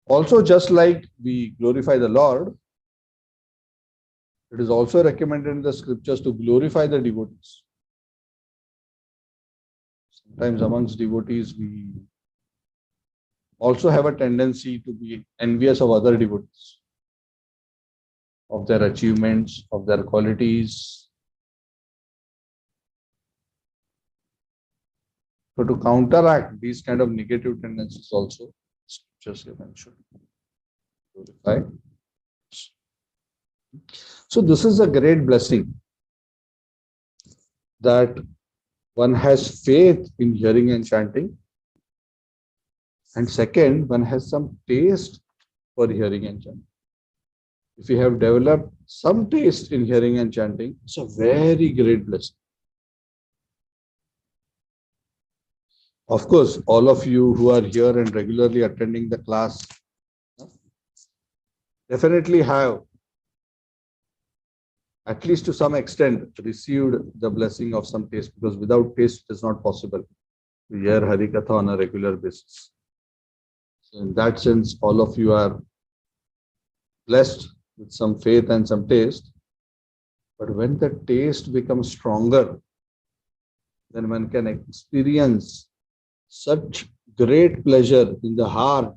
Also, just like we glorify the Lord, it is also recommended in the scriptures to glorify the devotees. Sometimes amongst devotees, we also have a tendency to be envious of other devotees, of their achievements, of their qualities. So to counteract these kind of negative tendencies also, scriptures have mentioned. Glorify. So this is a great blessing that one has faith in hearing and chanting. And second, one has some taste for hearing and chanting. If you have developed some taste in hearing and chanting, it's a very great blessing. Of course, all of you who are here and regularly attending the class definitely have, at least to some extent, received the blessing of some taste, because without taste it is not possible to hear Harikatha on a regular basis. So in that sense, all of you are blessed with some faith and some taste. But when the taste becomes stronger, then one can experience such great pleasure in the heart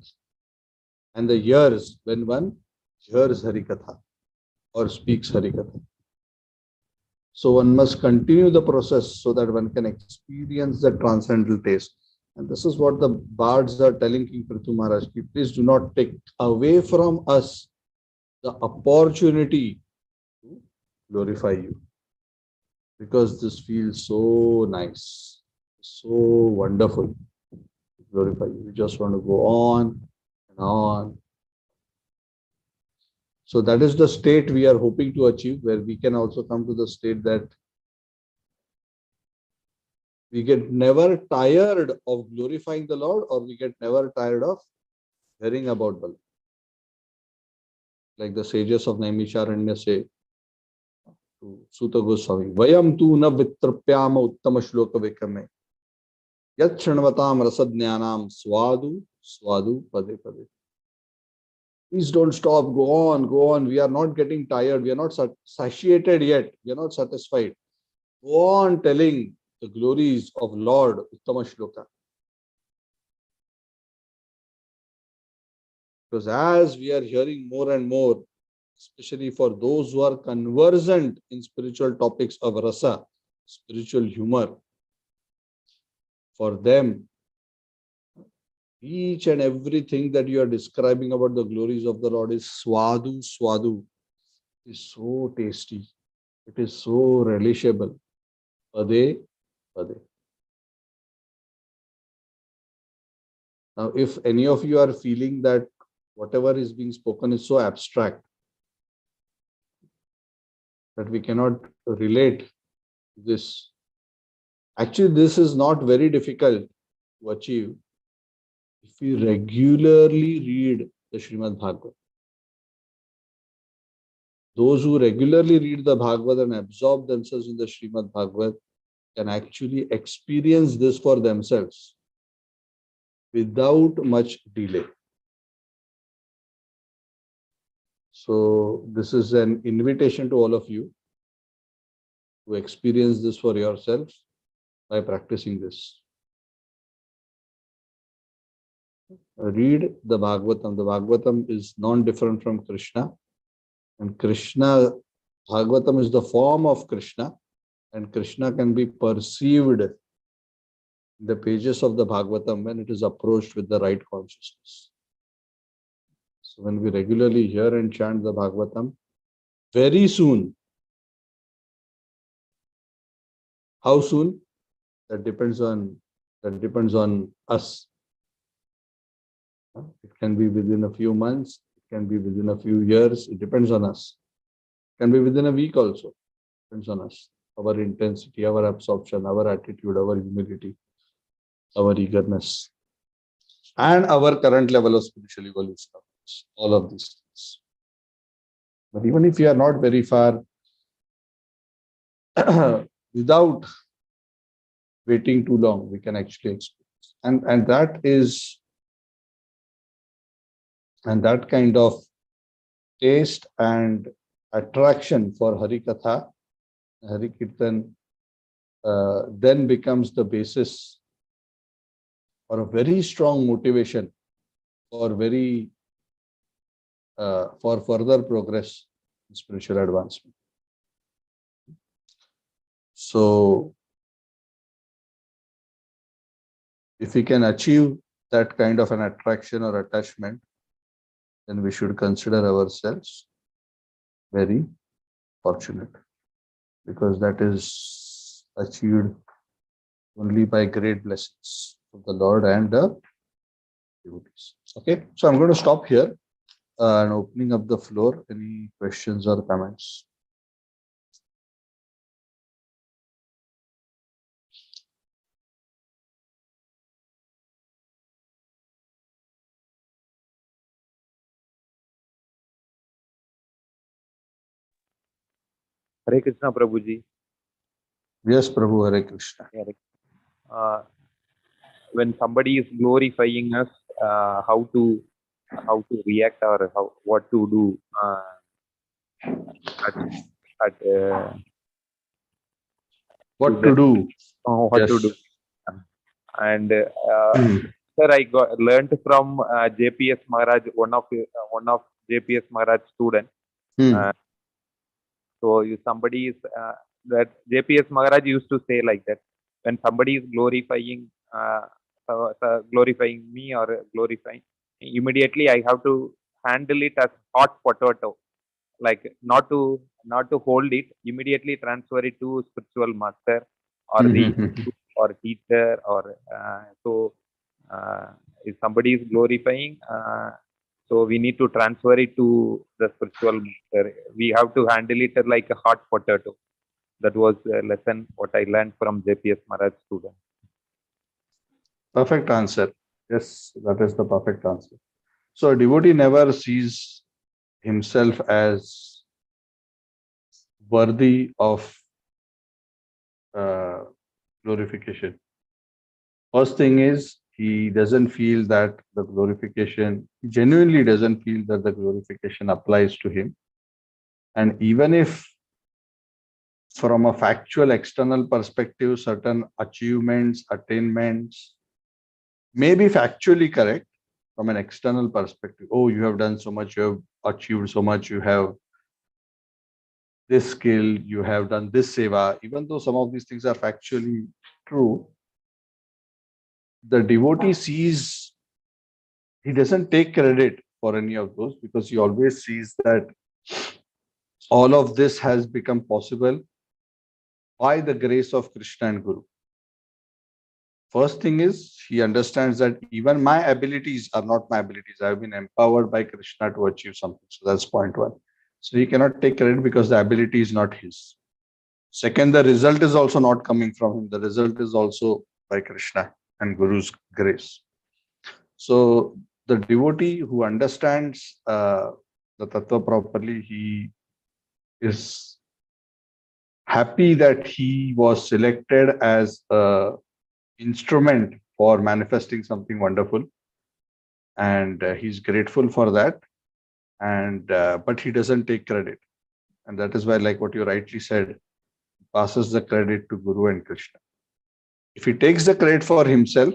and the ears when one hears Harikatha or speaks Harikatha. So one must continue the process so that one can experience the transcendental taste. And this is what the bards are telling King Prithu Maharaj. Please do not take away from us the opportunity to glorify you, because this feels so nice, so wonderful to glorify you. We just want to go on and on. So that is the state we are hoping to achieve, where we can also come to the state that we get never tired of glorifying the Lord, or we get never tired of hearing about the Lord. Like the sages of Naimisharanya say to Suta Goswami, Vayam tu na vitrapyama uttama shloka vikame yat shanvatam rasadnyanam swadu swadu pade pade. Please don't stop, go on, go on. We are not getting tired. We are not satiated yet. We are not satisfied. Go on telling the glories of Lord Uttama Shloka. Because as we are hearing more and more, especially for those who are conversant in spiritual topics of rasa, spiritual humor, for them, each and everything that you are describing about the glories of the Lord is swadu, swadu. It is so tasty. It is so relishable. Pade, pade. Now, if any of you are feeling that whatever is being spoken is so abstract that we cannot relate this, actually, this is not very difficult to achieve if we regularly read the Srimad Bhagavad. Those who regularly read the Bhagavad and absorb themselves in the Srimad Bhagavad can actually experience this for themselves without much delay. So this is an invitation to all of you to experience this for yourselves by practicing this. Read the Bhagavatam. The Bhagavatam is non-different from Krishna. And Krishna, Bhagavatam is the form of Krishna. And Krishna can be perceived in the pages of the Bhagavatam when it is approached with the right consciousness. So when we regularly hear and chant the Bhagavatam, very soon, how soon? That depends on us. It can be within a few months, it can be within a few years, it depends on us. It can be within a week also, depends on us. Our intensity, our absorption, our attitude, our humility, our eagerness, and our current level of spiritual evolution. All of these things. But even if we are not very far, without waiting too long, we can actually experience. And that kind of taste and attraction for Hari Katha, Hari Kirtan, then becomes the basis or a very strong motivation for for further progress in spiritual advancement. So, if we can achieve that kind of an attraction or attachment, then we should consider ourselves very fortunate, because that is achieved only by great blessings of the Lord and the devotees. Okay, so I'm going to stop here and opening up the floor. Any questions or comments? Hare Krishna, Prabhuji. Yes, Prabhu, Hare Krishna. When somebody is glorifying us, how to react or what to do What to do? what Yes. to do. And sir, I learned from JPS Maharaj, one of JPS Maharaj student. So if somebody is that JPS Maharaj used to say like that, when somebody is glorifying me or glorifying, immediately I have to handle it as hot potato, like not to hold it, immediately transfer it to spiritual master or the or teacher or if somebody is glorifying, so we need to transfer it to the spiritual master. We have to handle it like a hot potato. That was a lesson what I learned from JPS Maharaj student. Perfect answer. Yes, that is the perfect answer. So a devotee never sees himself as worthy of glorification. First thing is, he doesn't feel that the glorification, he genuinely doesn't feel that the glorification applies to him. And even if from a factual external perspective, certain achievements, attainments may be factually correct from an external perspective. Oh, you have done so much, you have achieved so much, you have this skill, you have done this seva. Even though some of these things are factually true, the devotee sees, he doesn't take credit for any of those, because he always sees that all of this has become possible by the grace of Krishna and Guru. First thing is, he understands that even my abilities are not my abilities. I have been empowered by Krishna to achieve something. So that's point one. So he cannot take credit because the ability is not his. Second, the result is also not coming from him. The result is also by Krishna and Guru's grace. So the devotee who understands the tattva properly, he is happy that he was selected as a instrument for manifesting something wonderful, and he's grateful for that. And but he doesn't take credit, and that is why, like what you rightly said, passes the credit to Guru and Krishna. If he takes the credit for himself,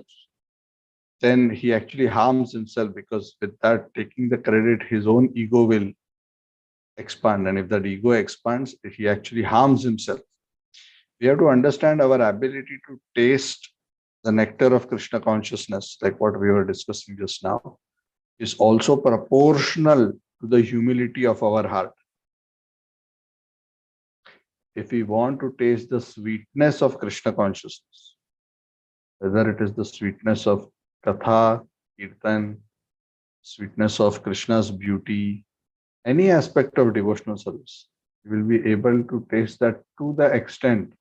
then he actually harms himself, because with that taking the credit, his own ego will expand, and if that ego expands, he actually harms himself. We have to understand our ability to taste the nectar of Krishna consciousness, like what we were discussing just now, is also proportional to the humility of our heart. If we want to taste the sweetness of Krishna consciousness, whether it is the sweetness of Katha, Kirtan, sweetness of Krishna's beauty, any aspect of devotional service, we will be able to taste that to the extent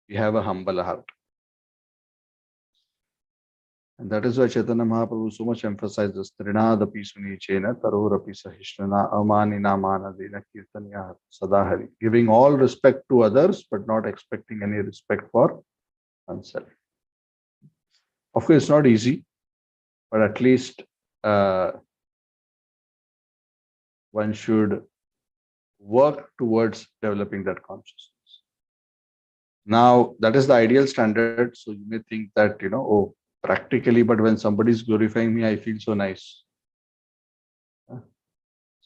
we have a humble heart. And that is why Chaitanya Mahaprabhu so much emphasizes Trinadapi Sunichena Tarorapi Sahishnana Amanina Manadena Kirtanya Sadahari, giving all respect to others but not expecting any respect for oneself. Of course, it's not easy, but at least one should work towards developing that consciousness. Now, that is the ideal standard. So you may think that, oh, practically, but when somebody is glorifying me, I feel so nice. So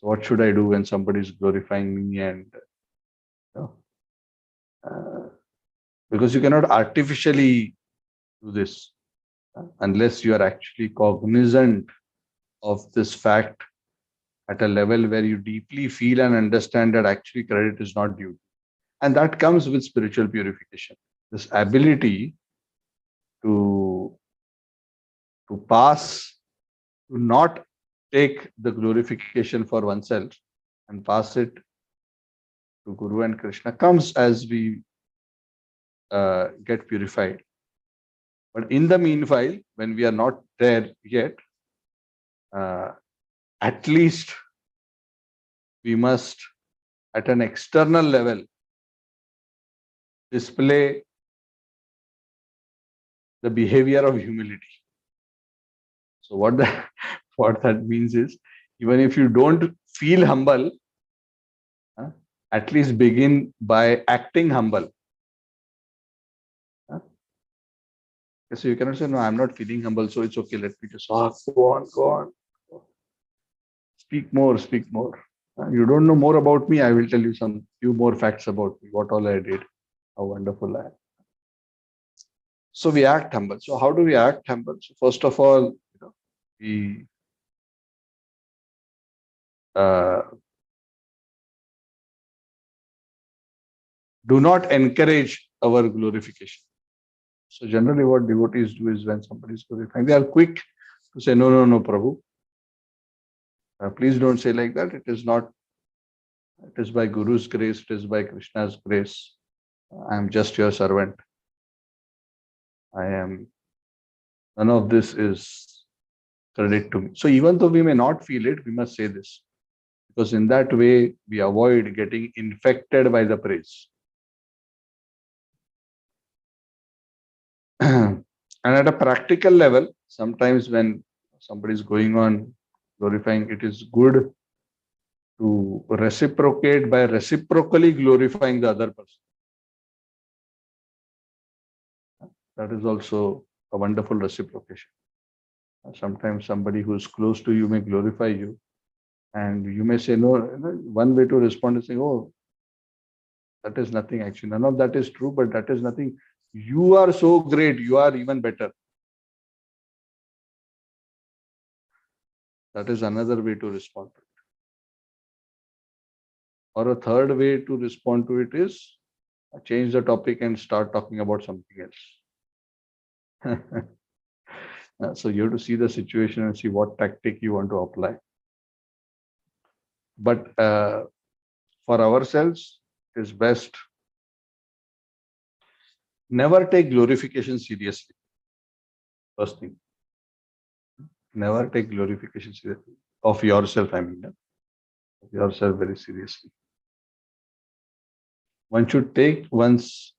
what should I do when somebody is glorifying me? And because you cannot artificially do this unless you are actually cognizant of this fact at a level where you deeply feel and understand that actually credit is not due. And that comes with spiritual purification. This ability to pass, to not take the glorification for oneself and pass it to Guru and Krishna comes as we get purified. But in the meanwhile, when we are not there yet, at least we must, at an external level, display the behavior of humility. So what that means is, even if you don't feel humble, at least begin by acting humble. So you cannot say, no, I'm not feeling humble, so it's okay, let me just go on. Speak more. You don't know more about me, I will tell you some few more facts about me, what all I did, how wonderful I am. So we act humble. So how do we act humble? So first of all, we do not encourage our glorification. So generally what devotees do is when somebody is glorifying, they are quick to say, no, Prabhu. Please don't say like that. It is not. It is by Guru's grace. It is by Krishna's grace. I am just your servant. None of this is credit to me. So even though we may not feel it, we must say this. Because in that way, we avoid getting infected by the praise. And at a practical level, sometimes when somebody is going on glorifying, it is good to reciprocate by reciprocally glorifying the other person. That is also a wonderful reciprocation. Sometimes somebody who is close to you may glorify you, and you may say no. One way to respond is saying, oh, that is nothing actually. None of that is true, but that is nothing. You are so great, you are even better. That is another way to respond to it. Or a third way to respond to it is change the topic and start talking about something else. So you have to see the situation and see what tactic you want to apply. But for ourselves, it is best never take glorification seriously. First thing, never take glorification seriously of yourself. I mean, of yourself very seriously. One should take one's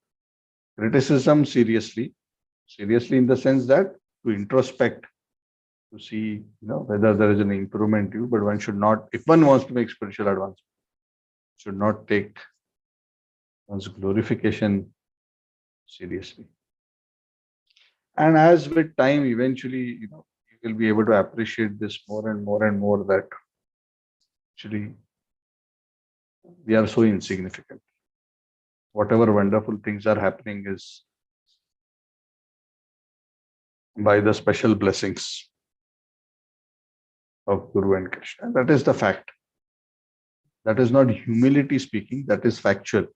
criticism seriously in the sense that to introspect, to see, whether there is an improvement to you. But one should not, if one wants to make spiritual advancement, should not take one's glorification seriously. And as with time, eventually, you will be able to appreciate this more and more that actually we are so insignificant. Whatever wonderful things are happening is by the special blessings of Guru and Krishna. That is the fact. That is not humility speaking, that is factual.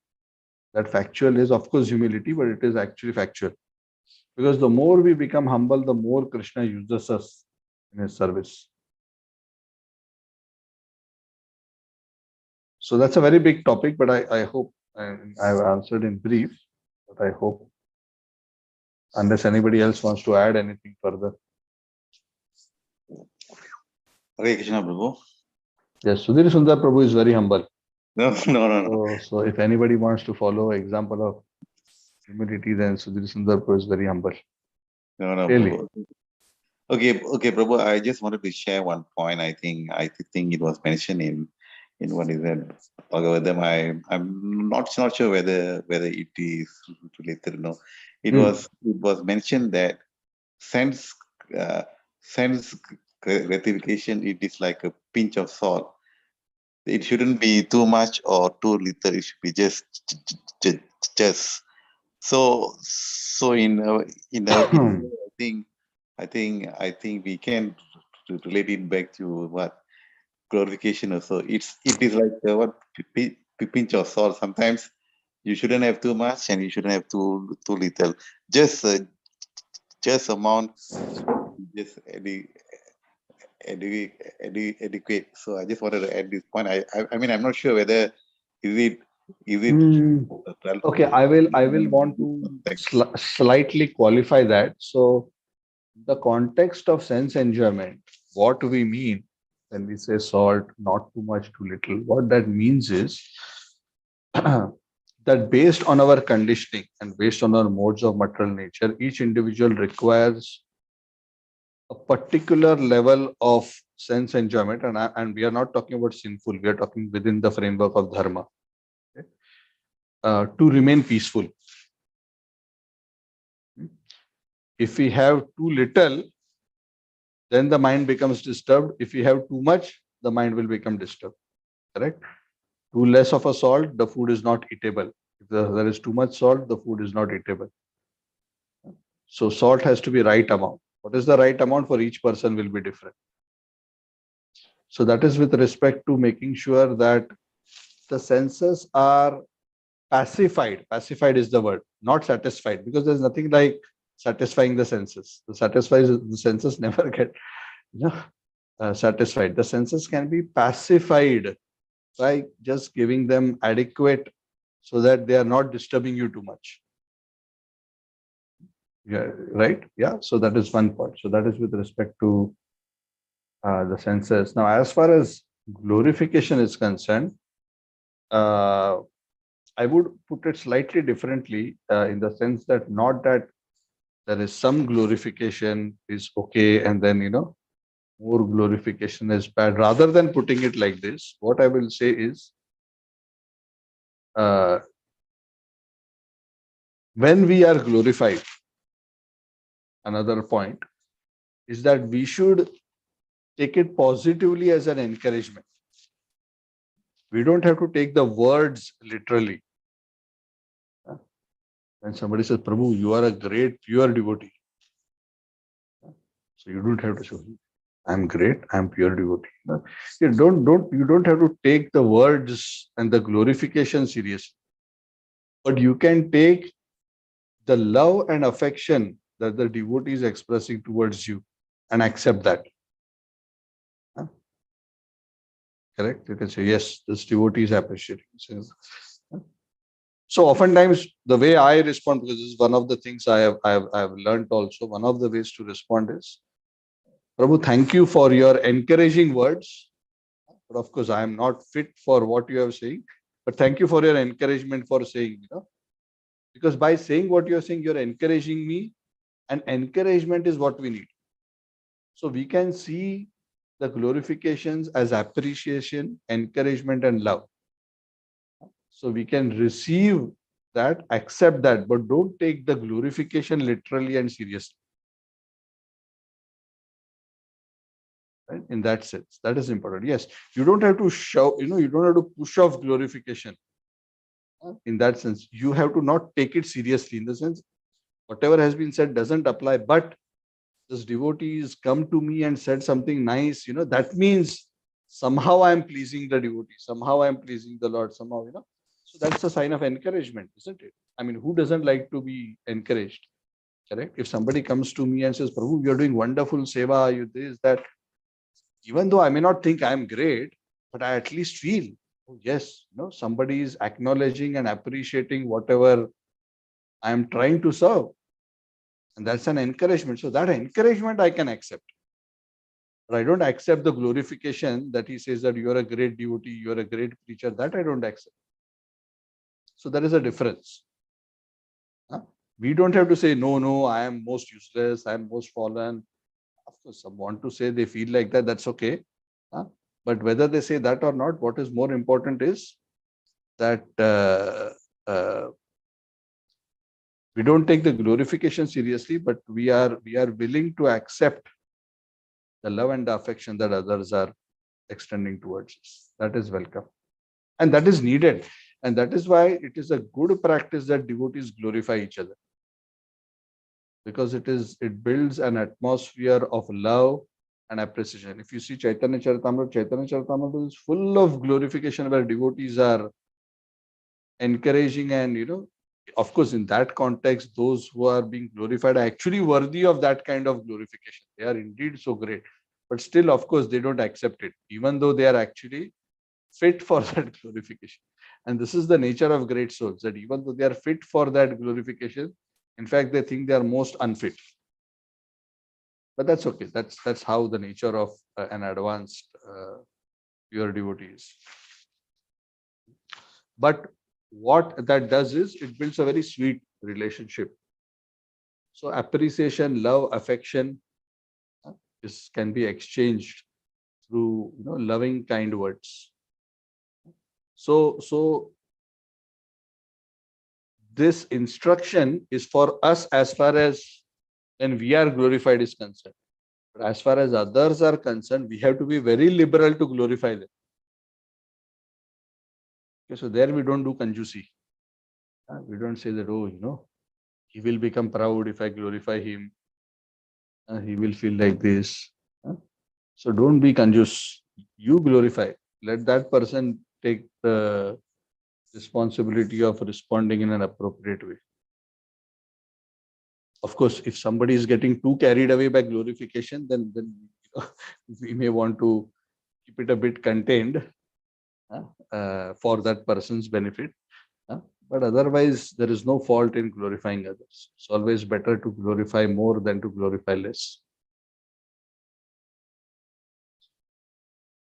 That factual is, of course, humility, but it is actually factual. Because the more we become humble, the more Krishna uses us in his service. So that's a very big topic, but I hope I've answered in brief, but I hope, unless anybody else wants to add anything further. Hare Krishna, Prabhu. Yes, Sudhir Sundar Prabhu is very humble. No. So if anybody wants to follow example of humility, then Sudhir Sundar Prabhu is very humble. No, Really? Prabhu. Okay, Prabhu. I just wanted to share one point. I think it was mentioned in what is that Bhagavatam. I'm not sure whether it is related or no. It was mentioned that sense gratification, it is like a pinch of salt. It shouldn't be too much or too little. It should be just. So in I think we can relate it back to what glorification also. It is like what pinch of salt. Sometimes you shouldn't have too much and you shouldn't have too little. Just amount, just adequate. So I just wanted to add this point. I mean, I'm not sure whether is it okay, I will want to slightly qualify that. So the context of sense enjoyment, what we mean when we say salt, not too much, too little, what that means is that based on our conditioning and based on our modes of material nature, each individual requires a particular level of sense enjoyment, and we are not talking about sinful, we are talking within the framework of dharma, okay? To remain peaceful. If we have too little, then the mind becomes disturbed. If we have too much, the mind will become disturbed. Correct? Too less of a salt, the food is not eatable. If there is too much salt, the food is not eatable. So salt has to be right amount. What is the right amount for each person will be different. So that is with respect to making sure that the senses are pacified. Pacified is the word, not satisfied, because there's nothing like satisfying the senses. The senses never get satisfied. The senses can be pacified by just giving them adequate so that they are not disturbing you too much. Yeah, right? Yeah. So that is one point. So that is with respect to the senses. Now, as far as glorification is concerned, I would put it slightly differently in the sense that not that there is some glorification is okay and then, more glorification is bad. Rather than putting it like this, what I will say is, when we are glorified, another point is that we should take it positively as an encouragement. We don't have to take the words literally. When somebody says, Prabhu, you are a great pure devotee. So you don't have to say, I'm great, I'm pure devotee. You don't have to take the words and the glorification seriously. But you can take the love and affection that the devotee is expressing towards you and accept that. Correct? You can say, yes, this devotee is appreciating. So oftentimes the way I respond, because this is one of the things I have learned also, one of the ways to respond is, Prabhu, thank you for your encouraging words. But of course, I am not fit for what you are saying. But thank you for your encouragement for saying, because by saying what you are saying, you're encouraging me, and encouragement is what we need. So we can see the glorifications as appreciation, encouragement, and love. So we can receive that, accept that, but don't take the glorification literally and seriously. Right? In that sense, that is important. Yes, you don't have to show, you don't have to push off glorification. In that sense, you have to not take it seriously, in the sense, whatever has been said doesn't apply, but this devotees come to me and said something nice, that means somehow I am pleasing the devotee, somehow I am pleasing the Lord, somehow, So that's a sign of encouragement, isn't it? I mean, who doesn't like to be encouraged? Correct? If somebody comes to me and says, Prabhu, you're doing wonderful seva, you this, that, even though I may not think I'm great, but I at least feel, oh yes, somebody is acknowledging and appreciating whatever I am trying to serve. And that's an encouragement. So that encouragement I can accept. But I don't accept the glorification that he says that you're a great devotee, you're a great preacher. That I don't accept. So there is a difference. We don't have to say, no, I am most useless, I am most fallen. Of course, some want to say they feel like that, that's okay. But whether they say that or not, what is more important is that we don't take the glorification seriously, but we are willing to accept the love and the affection that others are extending towards us. That is welcome. And that is needed. And that is why it is a good practice that devotees glorify each other. Because it builds an atmosphere of love and appreciation. If you see Chaitanya Charitamrita is full of glorification where devotees are encouraging and of course, in that context, those who are being glorified are actually worthy of that kind of glorification. They are indeed so great. But still, of course, they don't accept it, even though they are actually fit for that glorification. And this is the nature of great souls, that even though they are fit for that glorification, in fact, they think they are most unfit. But that's okay. That's how the nature of an advanced pure devotee is. But what that does is it builds a very sweet relationship. So appreciation, love, affection can be exchanged through loving, kind words. So this instruction is for us as far as when we are glorified is concerned. But as far as others are concerned, we have to be very liberal to glorify them. Okay, so there we don't do conjusi. We don't say that, oh, he will become proud if I glorify him. He will feel like this. So don't be conjus. You glorify. Let that person take the responsibility of responding in an appropriate way. Of course, if somebody is getting too carried away by glorification, then we may want to keep it a bit contained for that person's benefit. But otherwise, there is no fault in glorifying others. It's always better to glorify more than to glorify less.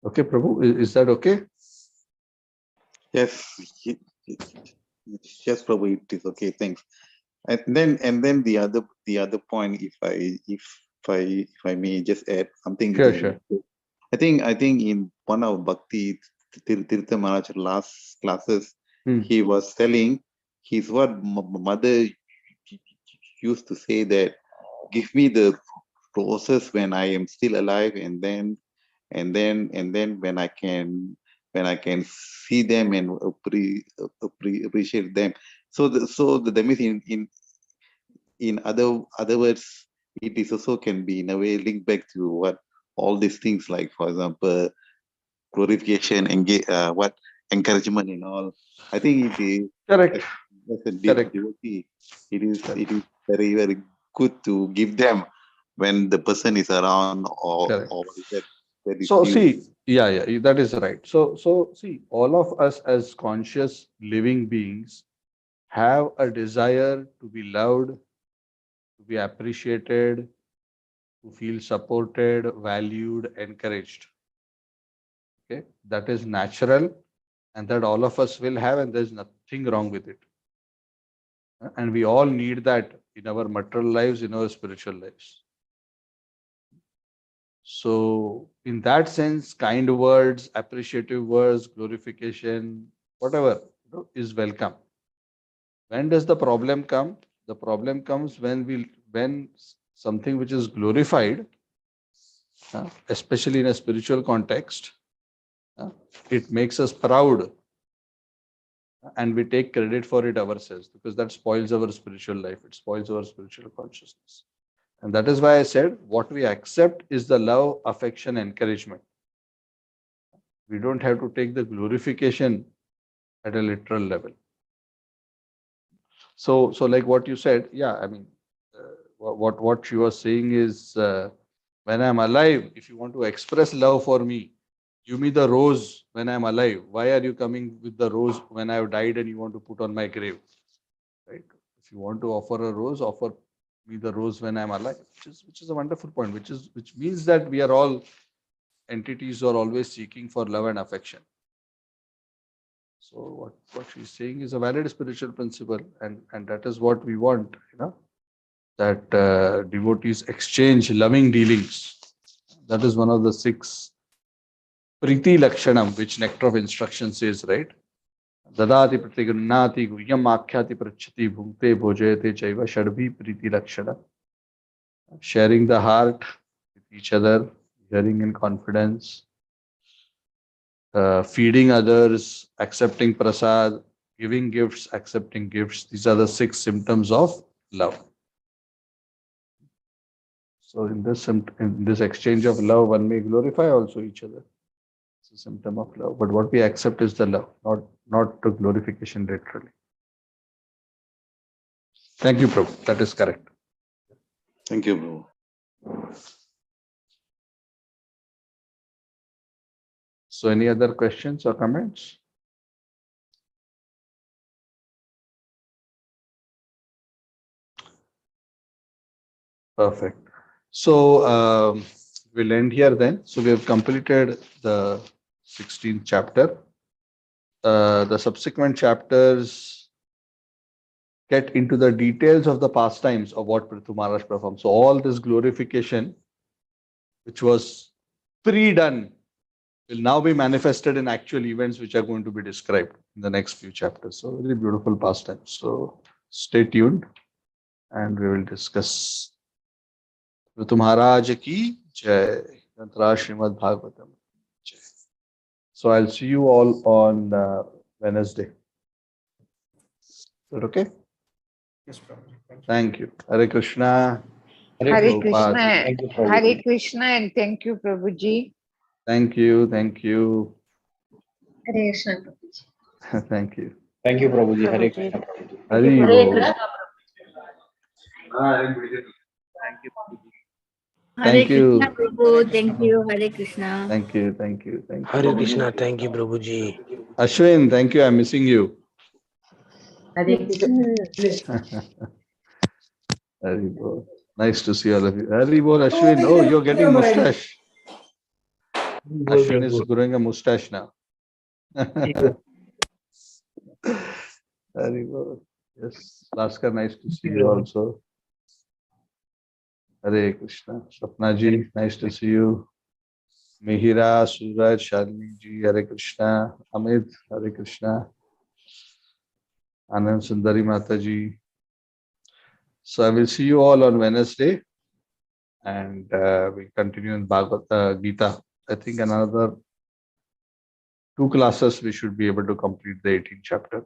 Okay, Prabhu, is that okay? Yes, yes, Prabhu, it is okay. Thanks. And then the other point, if I may just add something. Sure. I think in one of Bhakti Tirtha Maharaj last classes, he was telling his mother used to say that, give me the roses when I am still alive, and then when I can see them and appreciate them. So that means in other words, it is also can be in a way linked back to what all these things, like for example glorification, what encouragement and all. I think it is Correct. as a devotee, it is very, very good to give them when the person is around, or that so see, yeah, that is right. So see, all of us as conscious living beings have a desire to be loved, to be appreciated, to feel supported, valued, encouraged. Okay, that is natural, and that all of us will have, and there's nothing wrong with it. And we all need that in our material lives, in our spiritual lives. So in that sense, kind words, appreciative words, glorification, whatever, is welcome. When does the problem come? The problem comes when something which is glorified, especially in a spiritual context, it makes us proud, and we take credit for it ourselves, because that spoils our spiritual life. It spoils our spiritual consciousness. And that is why I said what we accept is the love, affection, encouragement. We don't have to take the glorification at a literal level. So like what you said, yeah, I mean, what you are saying is, when I'm alive, if you want to express love for me, give me the rose when I'm alive. Why are you coming with the rose when I've died and you want to put on my grave? Right? If you want to offer a rose, offer me the rose when I'm alive, which is a wonderful point, which means that we are all entities who are always seeking for love and affection. So what she's saying is a valid spiritual principle, and that is what we want, that devotees exchange loving dealings. That is one of the 6 Priti Lakshanam, which Nectar of Instruction says, right? Dadati Pratigannati Guhyam Akhyati Prachati Bhukte Bhojayate Chaiva Shadbhi Priti Lakshana. Sharing the heart with each other, hearing in confidence, feeding others, accepting prasad, giving gifts, accepting gifts. These are the 6 symptoms of love. So in this exchange of love, one may glorify also each other. It's a symptom of love. But what we accept is the love, not the glorification literally. Thank you, Prabhu. That is correct. Thank you, Prabhu. So any other questions or comments? Perfect. So we'll end here then. So we have completed the 16th chapter. The subsequent chapters get into the details of the pastimes of what Prithu Maharaj performed. So all this glorification, which was pre-done, will now be manifested in actual events which are going to be described in the next few chapters. So very beautiful pastimes. So stay tuned and we will discuss. Prithu Maharaj ki jai. Yantra Srimad Bhagavatam. Jai. So I'll see you all on Wednesday. Is that okay? Yes, Prabhuji. Thank you. Hare Krishna. Hare Hare Prabhupada. Krishna, Thank you, Prabhuji. Hare Krishna, and thank you, Prabhuji. Thank you. Thank you. Hare Krishna Prabhuji. Thank you. Thank you, Prabhuji. Hare Prabhuji. Krishna, Prabhuji. Hari Hare Bol. Krishna Thank you, Prabhuji. Hare Thank Krishna you. Prabhu. Thank you. Hare Krishna. Thank you. Thank you. Thank Hare you. Krishna, thank you, Prabhuji. Ashwin, thank you. I'm missing you. Hare Krishna. Hari Bol. Nice to see all of you. Hari Bol, Ashwin. Oh, you're getting mustache. Ashwin is growing a mustache now. Hari Bol. Yes. Bhaskar, nice to see you also. Hare Krishna. Sapna ji, nice to see you. Mihira, Suraj, Shalini ji, Hare Krishna. Amit, Hare Krishna. Anand Sundari Mata ji. So I will see you all on Wednesday and we continue in Bhagavad Gita. I think another 2 classes we should be able to complete the 18th chapter.